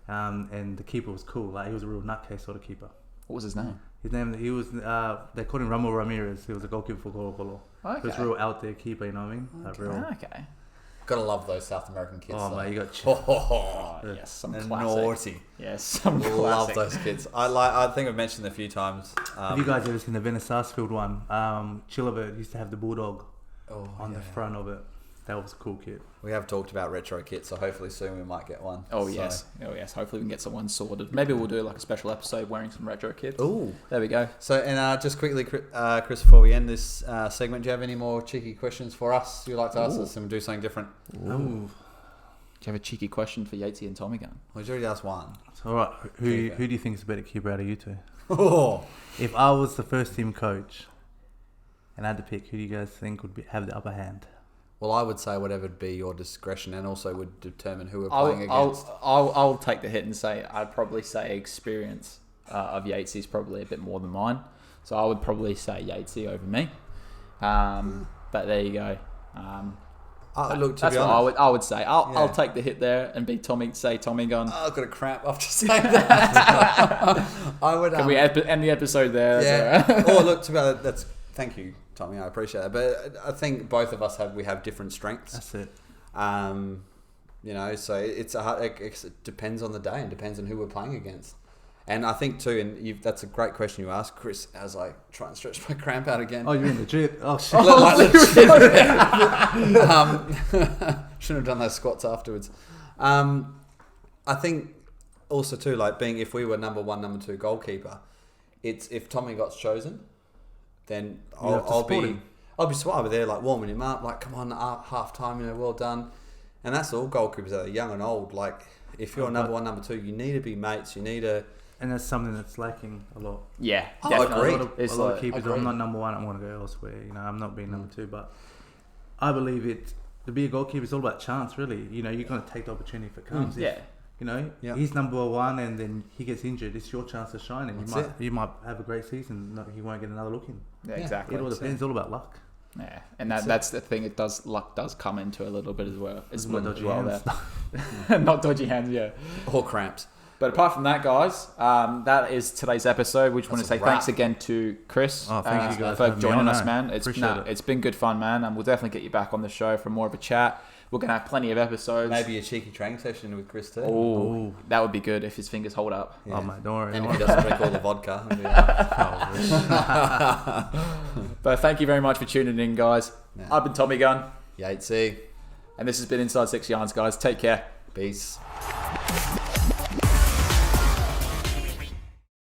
And the keeper was cool. Like he was a real nutcase sort of keeper. What was his name? He was they called him Ramon Ramirez. He was a goalkeeper for Colo Colo. Okay. He was a real out there keeper, you know what I mean? Okay. Gotta love those South American kids. Oh mate, you got yes, some classic. Naughty. Yes, some classic. Love those kids. I think I've mentioned a few times. Have you guys ever seen the Venice Sarsfield one? Chilibert used to have the bulldog on the front of it. That was a cool kit. We have talked about retro kits, so hopefully soon we might get one. Yes. Hopefully we can get someone sorted. Maybe we'll do like a special episode wearing some retro kits. Oh, there we go. So, and just quickly, Chris, before we end this segment, do you have any more cheeky questions for us you'd like to ask us, and we'll do something different? Ooh. Do you have a cheeky question for Yatesy and Tommy Gun? Well, you already asked one. So, all right, who do you think is a better keeper out of you two? Oh. If I was the first team coach and I had to pick, who do you guys think would have the upper hand? Well, I would say whatever would be your discretion, and also would determine who we're playing against. I'll take the hit and say I'd probably say experience of Yatesy is probably a bit more than mine, so I would probably say Yatesy over me. But there you go. Look, to that's be what honest, I would say. I'll take the hit there and be Tommy Gun. I've got a cramp after saying that. I would. Can we end the episode there? Yeah. Look, to be honest, that's thank you, Tommy. I appreciate that. But I think both of us have different strengths. That's it. So it depends on the day and depends on who we're playing against. And I think too, and that's a great question you asked, Chris. As I try and stretch my cramp out again. Oh, you're in legit. Oh shit! Shouldn't have done those squats afterwards. I think also too, like if we were number 1, number 2 goalkeeper, it's if Tommy got chosen, then I'll be there like warming him up, like come on, half time, well done. And that's all goalkeepers that are young and old. Like if you're number 1, number 2, you need to be mates. You need to. And that's something that's lacking a lot. Yeah, I agree. A lot of keepers. I'm not number 1. I want to go elsewhere. I'm not being number 2. But I believe to be a goalkeeper is all about chance, really. You're going to take the opportunity if it comes. He's number 1, and then he gets injured. It's your chance to shine, and you might have a great season. He won't get another look in. Yeah, exactly. It all depends. It's all about luck. Yeah, and that's the thing. Luck does come into a little bit as well. It's not dodgy hands. Not dodgy hands, yeah. Or cramps. But apart from that, guys, that is today's episode. We just want to say thanks again to Chris thank you guys for joining us, man. Appreciate it's been good fun, man, and we'll definitely get you back on the show for more of a chat. We're going to have plenty of episodes. Maybe a cheeky training session with Chris too. Oh, that would be good if his fingers hold up. Yeah. Oh, mate, don't worry. And if he doesn't drink all the vodka. But thank you very much for tuning in, guys. I've been Tommy Gun. Yatesy. And this has been Inside 6 Yarns, guys. Take care. Peace.